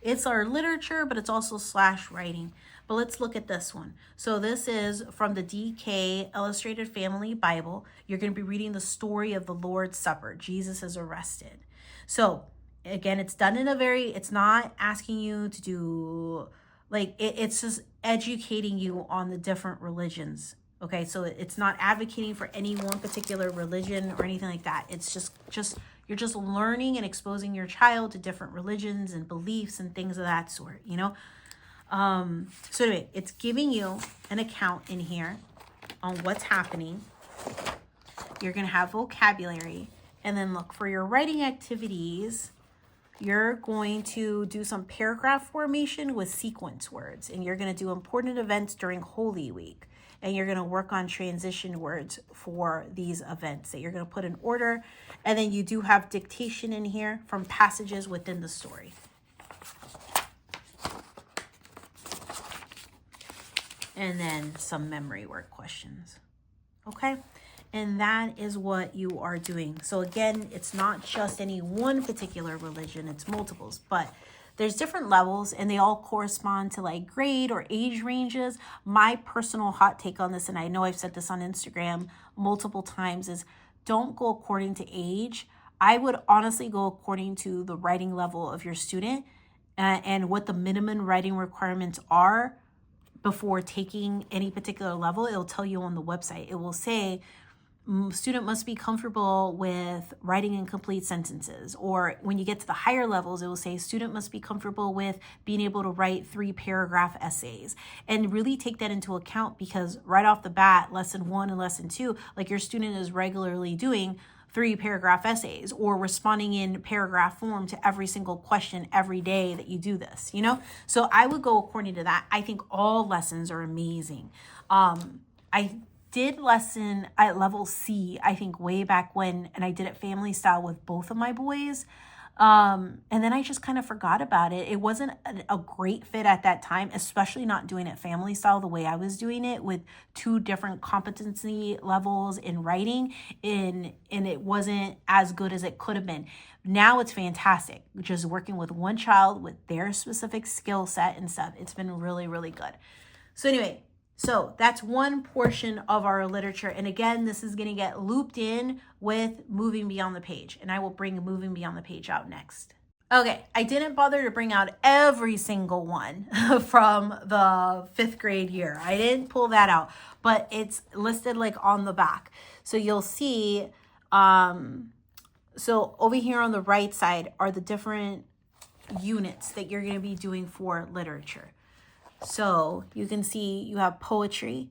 Speaker 1: It's our literature, but it's also / writing. But let's look at this one. So this is from the DK Illustrated Family Bible. You're going to be reading the story of the Lord's Supper. Jesus is arrested. So again, it's done in it's not asking you to do, like, it's just educating you on the different religions. Okay, so it's not advocating for any one particular religion or anything like that. It's just you're just learning and exposing your child to different religions and beliefs and things of that sort, you know? So anyway, it's giving you an account in here on what's happening. You're going to have vocabulary, and then look for your writing activities. you're going to do some paragraph formation with sequence words, and you're going to do important events during Holy Week. And you're going to work on transition words for these events that you're going to put in order. And then you do have dictation in here from passages within the story. And then some memory work questions. Okay? And that is what you are doing. So again, it's not just any one particular religion, it's multiples, but there's different levels and they all correspond to like grade or age ranges. My personal hot take on this, and I know I've said this on Instagram multiple times, is don't go according to age. I would honestly go according to the writing level of your student and what the minimum writing requirements are before taking any particular level. It'll tell you on the website. It will say, student must be comfortable with writing incomplete sentences. Or when you get to the higher levels, it will say student must be comfortable with being able to write 3-paragraph essays. And really take that into account, because right off the bat, lesson 1 and lesson 2, like your student is regularly doing 3-paragraph essays or responding in paragraph form to every single question every day that you do this, you know? So I would go according to that. I think all lessons are amazing. I did lesson at level C, I think way back when, and I did it family style with both of my boys. And then I just kind of forgot about it. It wasn't a great fit at that time, especially not doing it family style the way I was doing it, with 2 different competency levels in writing, and it wasn't as good as it could have been. Now it's fantastic, just working with one child with their specific skill set and stuff. It's been really, really good. So anyway, so that's one portion of our literature. And again, this is going to get looped in with Moving Beyond the Page. And I will bring Moving Beyond the Page out next. Okay, I didn't bother to bring out every single one from the 5th grade year. I didn't pull that out, but it's listed like on the back. So you'll see, so over here on the right side are the different units that you're going to be doing for literature. So you can see you have poetry.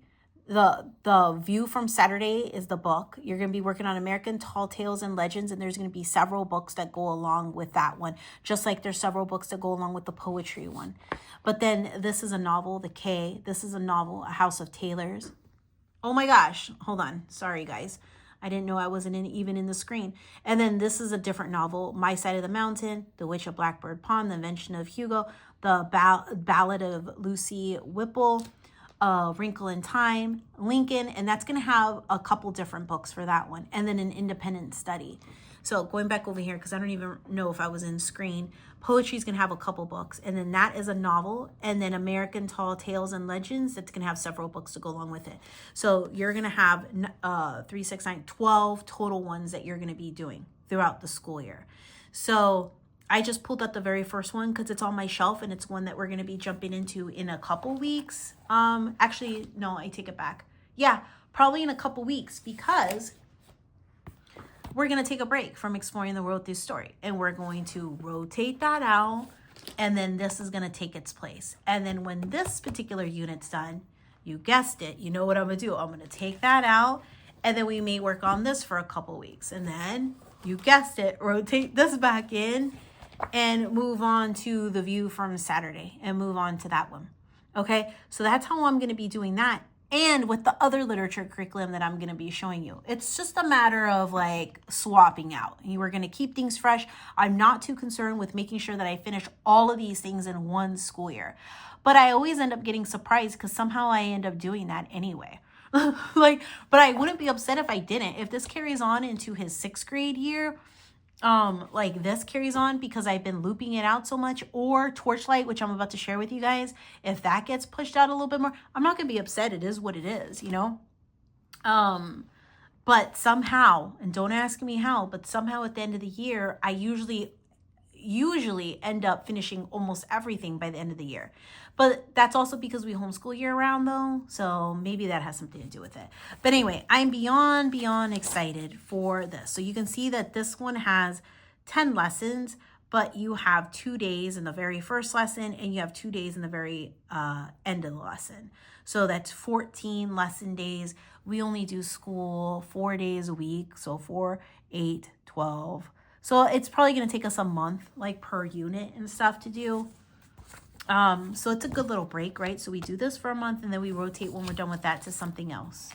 Speaker 1: The view from Saturday is the book. You're going to be working on American Tall Tales and Legends, and there's going to be several books that go along with that one, just like there's several books that go along with the poetry one. But then this is a novel, The K. This is a novel, A House of Tailors. Oh my gosh, hold on. Sorry, guys. I didn't know I wasn't even in the screen. And then this is a different novel, My Side of the Mountain, The Witch of Blackbird Pond, The Invention of Hugo, The Ballad of Lucy Whipple, Wrinkle in Time, Lincoln, and that's going to have a couple different books for that one, and then an independent study. So going back over here, because I don't even know if I was in screen, poetry is going to have a couple books, and then that is a novel, and then American Tall Tales and Legends, that's going to have several books to go along with it. So you're going to have 3, 6, 9, 12 total ones that you're going to be doing throughout the school year. So I just pulled out the very first one because it's on my shelf, and it's one that we're going to be jumping into in a couple weeks. Actually, no, I take it back. Yeah, probably in a couple weeks, because we're going to take a break from exploring the world through story, and we're going to rotate that out, and then this is going to take its place. And then when this particular unit's done, you guessed it, you know what I'm going to do. I'm going to take that out, and then we may work on this for a couple weeks, and then you guessed it, rotate this back in and move on to the view from Saturday and move on to that one. Okay, so that's how I'm going to be doing that. And with the other literature curriculum that I'm going to be showing you, it's just a matter of like swapping out. You are going to keep things fresh. I'm not too concerned with making sure that I finish all of these things in one school year. But I always end up getting surprised because somehow I end up doing that anyway. But I wouldn't be upset if I didn't. If this carries on into his 6th grade year, like this carries on because I've been looping it out so much, or Torchlight, which I'm about to share with you guys, if that gets pushed out a little bit more, I'm not going to be upset. It is what it is, you know? But somehow, and don't ask me how, but somehow at the end of the year, I usually end up finishing almost everything by the end of the year. But that's also because we homeschool year round though, so maybe that has something to do with it. But anyway, I'm beyond excited for this. So you can see that this one has 10 lessons, but you have 2 days in the very first lesson, and you have 2 days in the very end of the lesson. So that's 14 lesson days. We only do school 4 days a week, so 4, 8, 12, So it's probably going to take us a month, like per unit and stuff to do. So it's a good little break, right? So we do this for a month and then we rotate when we're done with that to something else.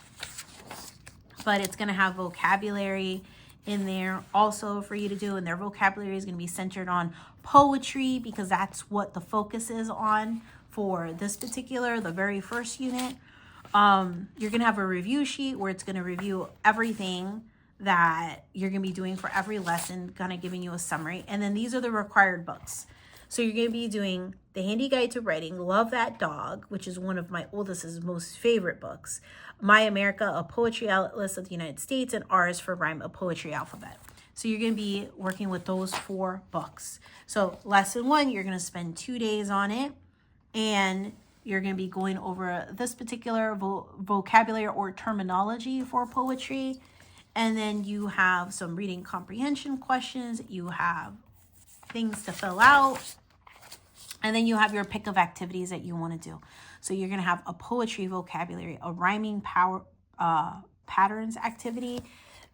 Speaker 1: But it's going to have vocabulary in there also for you to do. And their vocabulary is going to be centered on poetry because that's what the focus is on for this particular, the very first unit. You're going to have a review sheet where it's going to review everything that you're going to be doing for every lesson, kind of giving you a summary. And then these are the required books. So you're going to be doing The Handy Guide to Writing, Love That Dog, which is one of my oldest's most favorite books, My America, A Poetry Atlas of the United States, and R's for Rhyme, A Poetry Alphabet. So you're going to be working with those 4 books. So lesson 1, you're going to spend 2 days on it, and you're going to be going over this particular vocabulary or terminology for poetry. And then you have some reading comprehension questions. You have things to fill out. And then you have your pick of activities that you want to do. So you're going to have a poetry vocabulary, a rhyming patterns activity.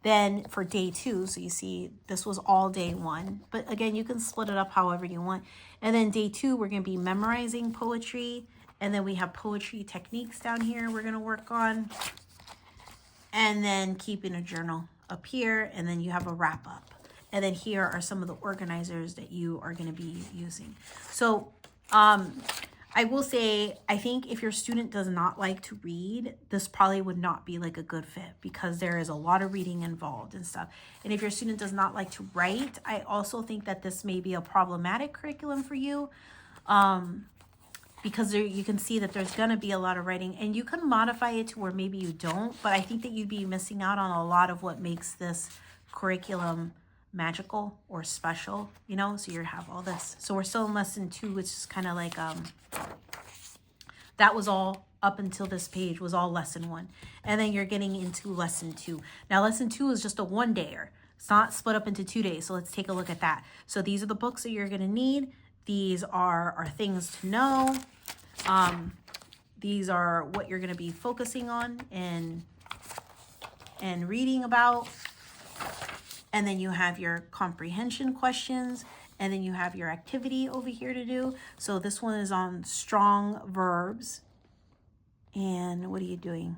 Speaker 1: Then for day 2, so you see this was all day 1. But again, you can split it up however you want. And then day 2, we're going to be memorizing poetry. And then we have poetry techniques down here we're going to work on. And then keeping a journal up here. And then you have a wrap up. And then here are some of the organizers that you are going to be using. So I will say, I think if your student does not like to read, this probably would not be like a good fit because there is a lot of reading involved and stuff. And if your student does not like to write, I also think that this may be a problematic curriculum for you because there, you can see that there's going to be a lot of writing and you can modify it to where maybe you don't. But I think that you'd be missing out on a lot of what makes this curriculum magical or special, you know. So you have all this. So we're still in lesson 2, which is kind of like that was all up until this page was all lesson 1, and then you're getting into lesson 2. Now lesson 2 is just a 1-dayer. It's not split up into 2 days. So let's take a look at that. So these are the books that you're going to need. These are things to know. These are what you're going to be focusing on and reading about. And then you have your comprehension questions, and then you have your activity over here to do. So this one is on strong verbs. And what are you doing?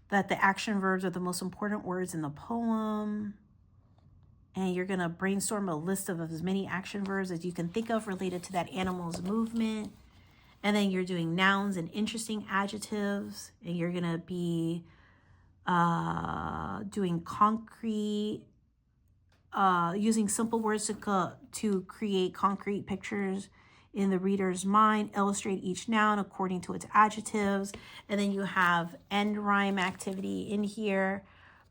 Speaker 1: That the action verbs are the most important words in the poem. And you're going to brainstorm a list of as many action verbs as you can think of related to that animal's movement. And then you're doing nouns and interesting adjectives. And you're going to be doing concrete, using simple words to create concrete pictures in the reader's mind, illustrate each noun according to its adjectives. And then you have end rhyme activity in here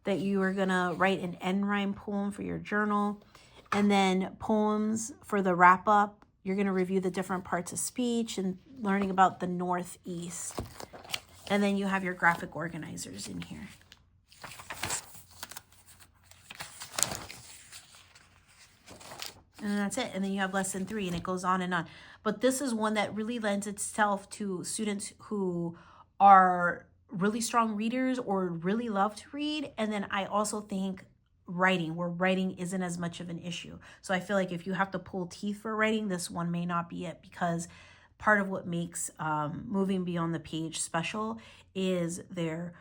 Speaker 1: that you are gonna write an end rhyme poem for your journal. And then poems for the wrap up, you're gonna review the different parts of speech and learning about the Northeast. And then you have your graphic organizers in here. And that's it. And then you have lesson 3 and it goes on and on. But this is one that really lends itself to students who are really strong readers or really love to read. And then I also think writing, where writing isn't as much of an issue. So I feel like if you have to pull teeth for writing, this one may not be it, because part of what makes Moving Beyond the Page special is their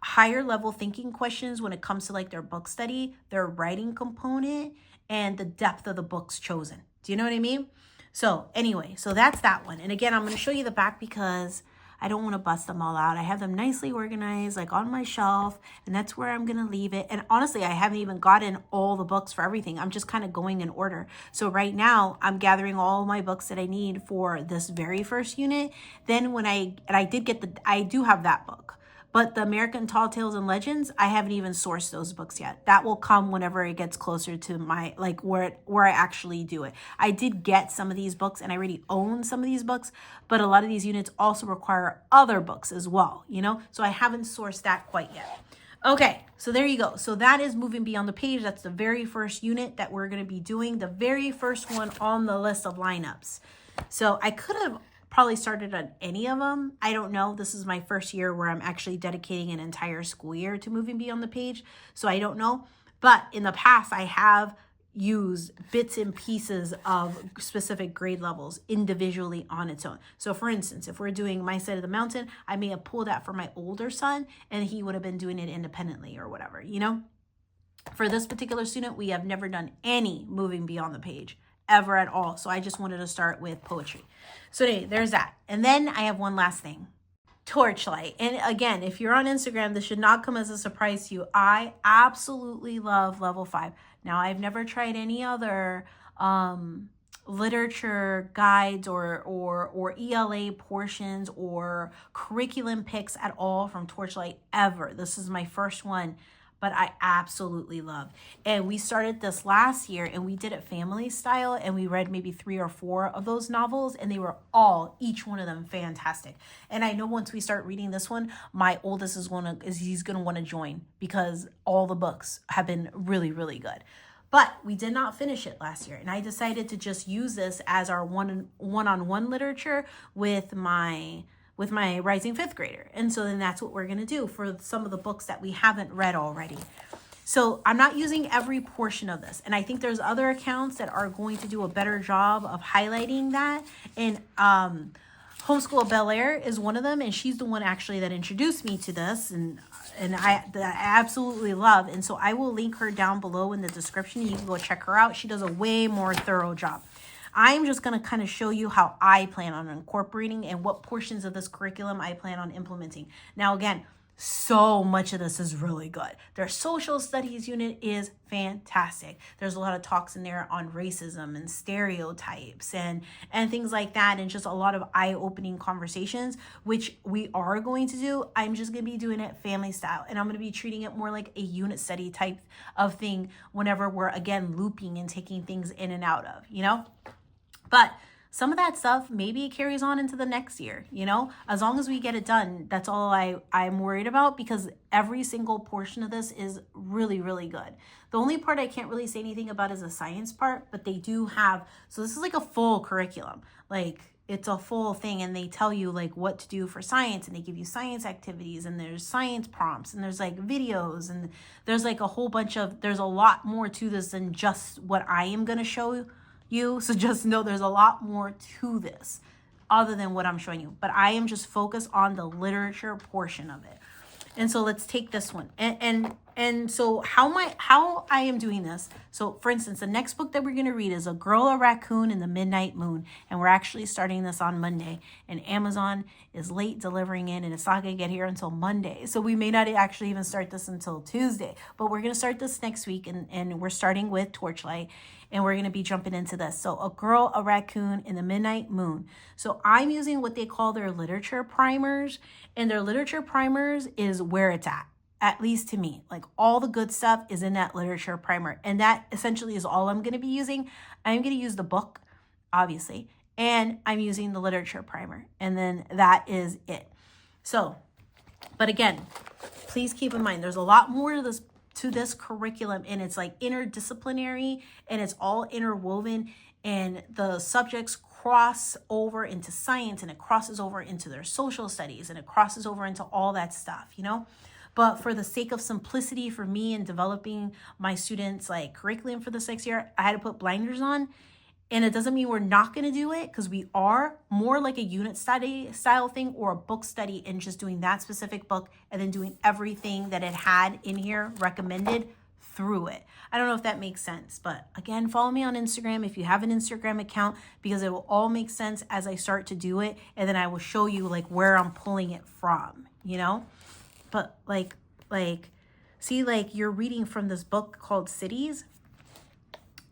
Speaker 1: higher level thinking questions when it comes to like their book study, their writing component, and the depth of the books chosen. Do you know what I mean? So anyway, so that's that one. And again, I'm going to show you the back because I don't want to bust them all out. I have them nicely organized, like on my shelf, and that's where I'm going to leave it. And honestly, I haven't even gotten all the books for everything. I'm just kind of going in order. So right now I'm gathering all my books that I need for this very first unit. Then when I do have that book. But the American Tall Tales and Legends, I haven't even sourced those books yet. That will come whenever it gets closer to my, like where I actually do it. I did get some of these books and I already own some of these books, but a lot of these units also require other books as well, you know? So I haven't sourced that quite yet. Okay, so there you go. So that is Moving Beyond the Page. That's the very first unit that we're going to be doing, the very first one on the list of lineups. So I could have probably started on any of them. I don't know. This is my first year where I'm actually dedicating an entire school year to Moving Beyond the Page. So I don't know. But in the past, I have used bits and pieces of specific grade levels individually on its own. So for instance, if we're doing My Side of the Mountain, I may have pulled that for my older son and he would have been doing it independently or whatever, you know? For this particular student, we have never done any moving beyond the page ever at all. So I just wanted to start with poetry. So anyway, there's that. And then I have one last thing. Torchlight. And again, if you're on Instagram, this should not come as a surprise to you. I absolutely love level 5. Now, I've never tried any other literature guides or ELA portions or curriculum picks at all from Torchlight ever. This is my first one, but I absolutely love. And we started this last year and we did it family style and we read maybe 3 or 4 of those novels and they were each one of them fantastic. And I know once we start reading this one, my oldest he's gonna want to join because all the books have been really, really good. But we did not finish it last year and I decided to just use this as our one-on-one literature with my rising 5th grader. And so then that's what we're going to do for some of the books that we haven't read already. So I'm not using every portion of this. And I think there's other accounts that are going to do a better job of highlighting that. And Homeschool Bel Air is one of them. And she's the one actually that introduced me to this and I absolutely love. And so I will link her down below in the description. You can go check her out. She does a way more thorough job. I'm just going to kind of show you how I plan on incorporating and what portions of this curriculum I plan on implementing. Now, again, so much of this is really good. Their social studies unit is fantastic. There's a lot of talks in there on racism and stereotypes and things like that, and just a lot of eye-opening conversations, which we are going to do. I'm just going to be doing it family style, and I'm going to be treating it more like a unit study type of thing whenever we're, again, looping and taking things in and out of, you know? But some of that stuff, maybe it carries on into the next year, you know, as long as we get it done. That's all I'm worried about because every single portion of this is really, really good. The only part I can't really say anything about is the science part, but they do have, so this is like a full curriculum, like it's a full thing and they tell you like what to do for science and they give you science activities and there's science prompts and there's like videos and there's like a whole bunch of, there's a lot more to this than just what I am going to show you. So just know there's a lot more to this other than what I'm showing you, but I am just focused on the literature portion of it. And so let's take this one. And so how I am doing this. So for instance, the next book that we're going to read is A Girl, a Raccoon, and the Midnight Moon. And we're actually starting this on Monday. And Amazon is late delivering it, and it's not going to get here until Monday. So we may not actually even start this until Tuesday. But we're going to start this next week, and we're starting with Torchlight. And we're going to be jumping into this. So A Girl, a Raccoon, and the Midnight Moon. So I'm using what they call their literature primers. And their literature primers is where it's at least to me. Like all the good stuff is in that literature primer. And that essentially is all I'm going to be using. I'm going to use the book, obviously. And I'm using the literature primer. And then that is it. So, but again, please keep in mind, there's a lot more to this curriculum, and it's like interdisciplinary and it's all interwoven, and the subjects cross over into science and it crosses over into their social studies and it crosses over into all that stuff, you know. But for the sake of simplicity for me in developing my students like curriculum for this next year, I had to put blinders on. And it doesn't mean we're not going to do it, because we are more like a unit study style thing or a book study and just doing that specific book and then doing everything that it had in here recommended through it. I don't know if that makes sense, but again, follow me on Instagram if you have an Instagram account, because it will all make sense as I start to do it. And then I will show you like where I'm pulling it from, you know? But like, see, like you're reading from this book called Cities.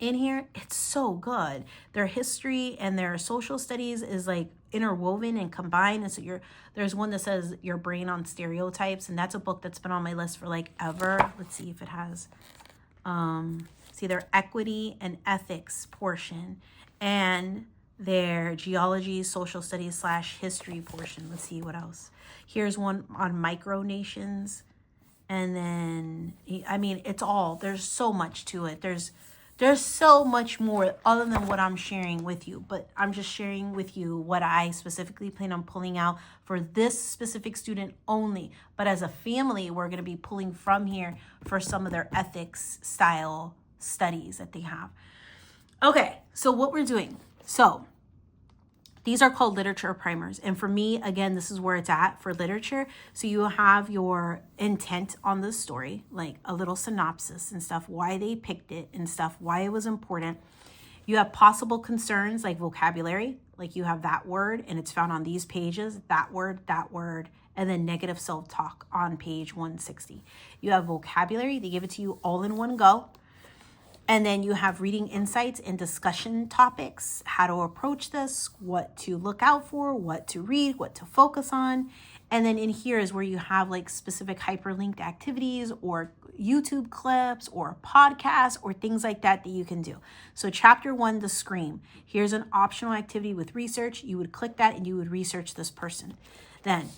Speaker 1: In here, it's so good. Their history and their social studies is like interwoven and combined. And so there's one that says Your Brain on Stereotypes, and that's a book that's been on my list for like ever. Let's see if it has see their equity and ethics portion and their geology, social studies / history portion. Let's see what else. Here's one on micronations. And then, I mean, it's all, there's so much to it. There's There's so much more other than what I'm sharing with you, but I'm just sharing with you what I specifically plan on pulling out for this specific student only. But as a family, we're going to be pulling from here for some of their ethics style studies that they have. Okay, so what we're doing. So these are called literature primers. And for me, again, this is where it's at for literature. So you have your intent on the story, like a little synopsis and stuff, why they picked it and stuff, why it was important. You have possible concerns like vocabulary, like you have that word and it's found on these pages, that word, and then negative self-talk on page 160. You have vocabulary, they give it to you all in one go. And then you have reading insights and discussion topics, how to approach this, what to look out for, what to read, what to focus on. And then in here is where you have like specific hyperlinked activities or YouTube clips or podcasts or things like that that you can do. So chapter 1, the scream. Here's an optional activity with research. You would click that and you would research this person. Then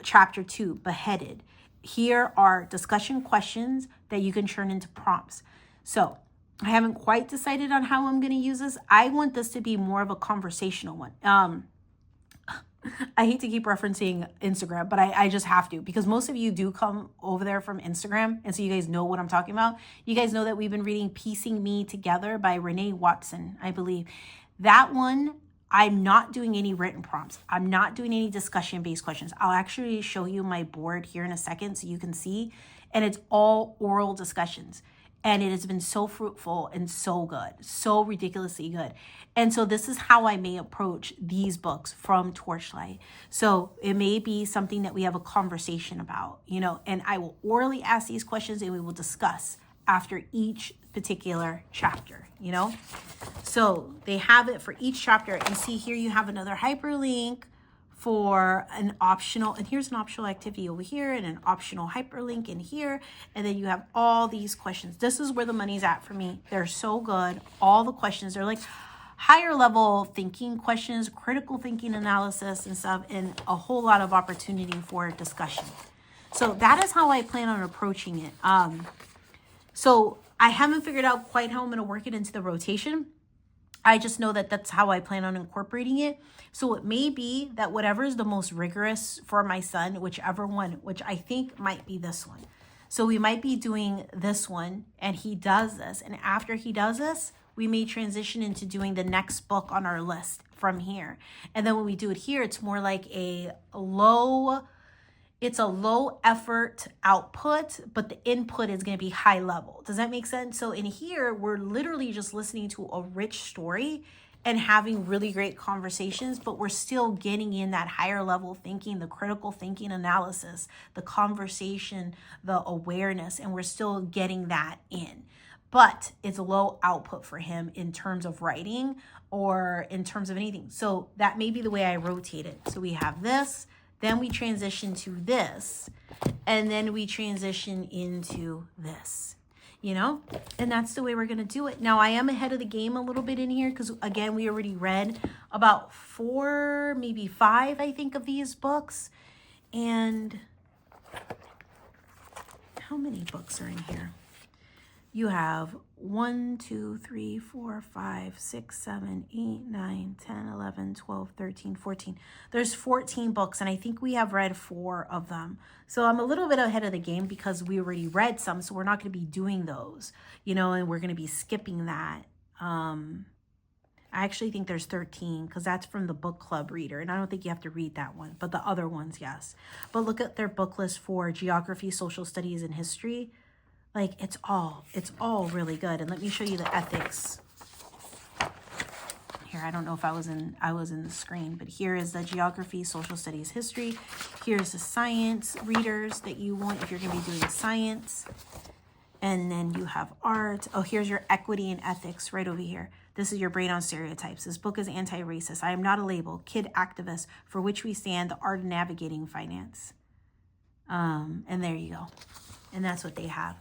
Speaker 1: chapter 2, beheaded. Here are discussion questions that you can turn into prompts. So I haven't quite decided on how I'm going to use this. I want this to be more of a conversational one. I hate to keep referencing Instagram, but I just have to, because most of you do come over there from Instagram. And so you guys know what I'm talking about. You guys know that we've been reading Piecing Me Together by Renee Watson, I believe. That one, I'm not doing any written prompts. I'm not doing any discussion-based questions. I'll actually show you my board here in a second so you can see. And it's all oral discussions. And it has been so fruitful and so good, so ridiculously good. And so this is how I may approach these books from Torchlight. So it may be something that we have a conversation about, you know, and I will orally ask these questions and we will discuss after each particular chapter, you know. So they have it for each chapter. And see here you have another hyperlink for an optional, and here's an optional activity over here and an optional hyperlink in here. And then you have all these questions. This is where the money's at for me. They're so good. All the questions, they're like higher level thinking questions, critical thinking analysis and stuff, and a whole lot of opportunity for discussion. So that is how I plan on approaching it. So I haven't figured out quite how I'm going to work it into the rotation. I just know that that's how I plan on incorporating it. So it may be that whatever is the most rigorous for my son, whichever one, which I think might be this one. So we might be doing this one and he does this. And after he does this, we may transition into doing the next book on our list from here. And then when we do it here, it's more like a low effort output, but the input is going to be high level. Does that make sense? So in here, we're literally just listening to a rich story and having really great conversations, but we're still getting in that higher level thinking, the critical thinking analysis, the conversation, the awareness, and we're still getting that in. But it's a low output for him in terms of writing or in terms of anything. So that may be the way I rotate it. So we have this, then we transition to this, and then we transition into this, you know? And that's the way we're going to do it. Now, I am ahead of the game a little bit in here because, again, we already read about 4, maybe 5, I think, of these books. And how many books are in here? You have 1, 2, 3, 4, 5, 6, 7, 8, 9, 10, 11, 12, 13, 14. There's 14 books, and I think we have read 4 of them. So I'm a little bit ahead of the game because we already read some, so we're not going to be doing those, you know, and we're going to be skipping that. I actually think there's 13 because that's from the book club reader, and I don't think you have to read that one, but the other ones, yes. But look at their book list for geography, social studies, and history. Like it's all really good. And let me show you the ethics. Here, I don't know if I was in the screen, but here is the geography, social studies, history. Here's the science readers that you want if you're going to be doing science. And then you have art. Oh, here's your equity and ethics right over here. This is your brain on stereotypes. This book is anti-racist. I am not a label. Kid activist for which we stand, the art of navigating finance. And there you go. And that's what they have.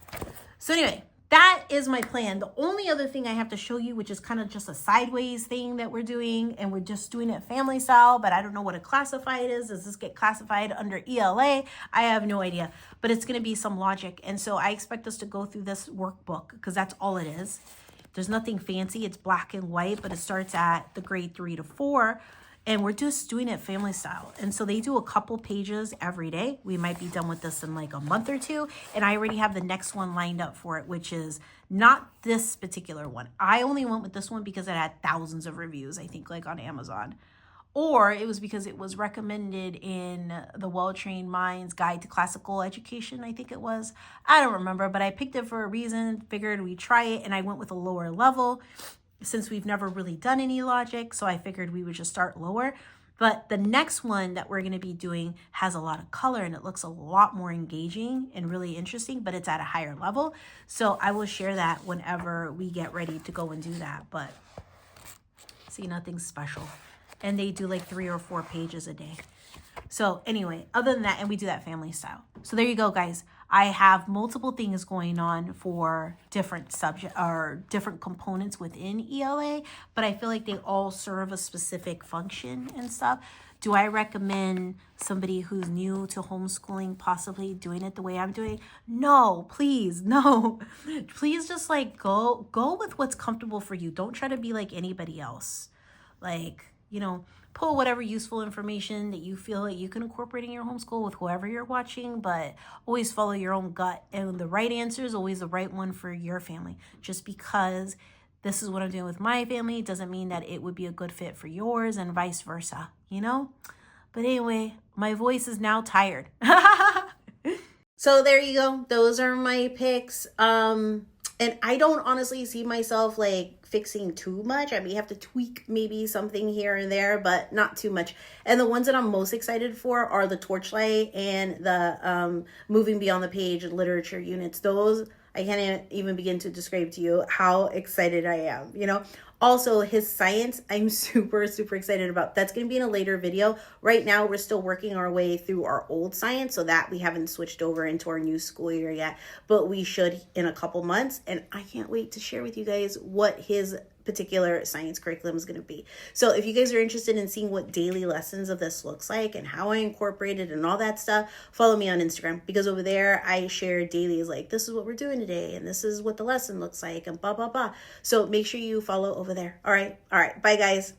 Speaker 1: So anyway, that is my plan. The only other thing I have to show you, which is kind of just a sideways thing that we're doing, and we're just doing it family style, but I don't know what to classify it is. Does this get classified under ELA? I have no idea, but it's going to be some logic. And so I expect us to go through this workbook because that's all it is. There's nothing fancy. It's black and white, but it starts at the grade 3 to 4. And we're just doing it family style. And so they do a couple pages every day. We might be done with this in like a month or two. And I already have the next one lined up for it, which is not this particular one. I only went with this one because it had thousands of reviews, I think, like on Amazon. Or it was because it was recommended in the Well-Trained Mind's Guide to Classical Education, I think it was. I don't remember, but I picked it for a reason, figured we'd try it, and I went with a lower level since we've never really done any logic, so I figured we would just start lower. But the next one that we're going to be doing has a lot of color and it looks a lot more engaging and really interesting, but it's at a higher level. So I will share that whenever we get ready to go and do that. But see, nothing special. And they do like 3 or 4 pages a day. So anyway, other than that, and we do that family style. So there you go, guys. I have multiple things going on for different subject or different components within ELA, but I feel like they all serve a specific function and stuff. Do I recommend somebody who's new to homeschooling possibly doing it the way I'm doing? No, please, no. Please just like go with what's comfortable for you. Don't try to be like anybody else. Like, you know, pull whatever useful information that you feel that you can incorporate in your homeschool with whoever you're watching, but always follow your own gut. And the right answer is always the right one for your family. Just because this is what I'm doing with my family doesn't mean that it would be a good fit for yours and vice versa, you know? But anyway, my voice is now tired. So there you go. Those are my picks. And I don't honestly see myself like fixing too much. I may have to tweak maybe something here and there, but not too much. And the ones that I'm most excited for are the Torchlight and the Moving Beyond the Page literature units. Those, I can't even begin to describe to you how excited I am, you know. Also, his science, I'm super, super excited about. That's going to be in a later video. Right now, we're still working our way through our old science so that we haven't switched over into our new school year yet. But we should in a couple months. And I can't wait to share with you guys what his particular science curriculum is going to be. So if you guys are interested in seeing what daily lessons of this looks like and how I incorporate it and all that stuff, follow me on Instagram, because over there I share dailies like this is what we're doing today and this is what the lesson looks like and blah, blah, blah. So make sure you follow over there. All right. Bye, guys.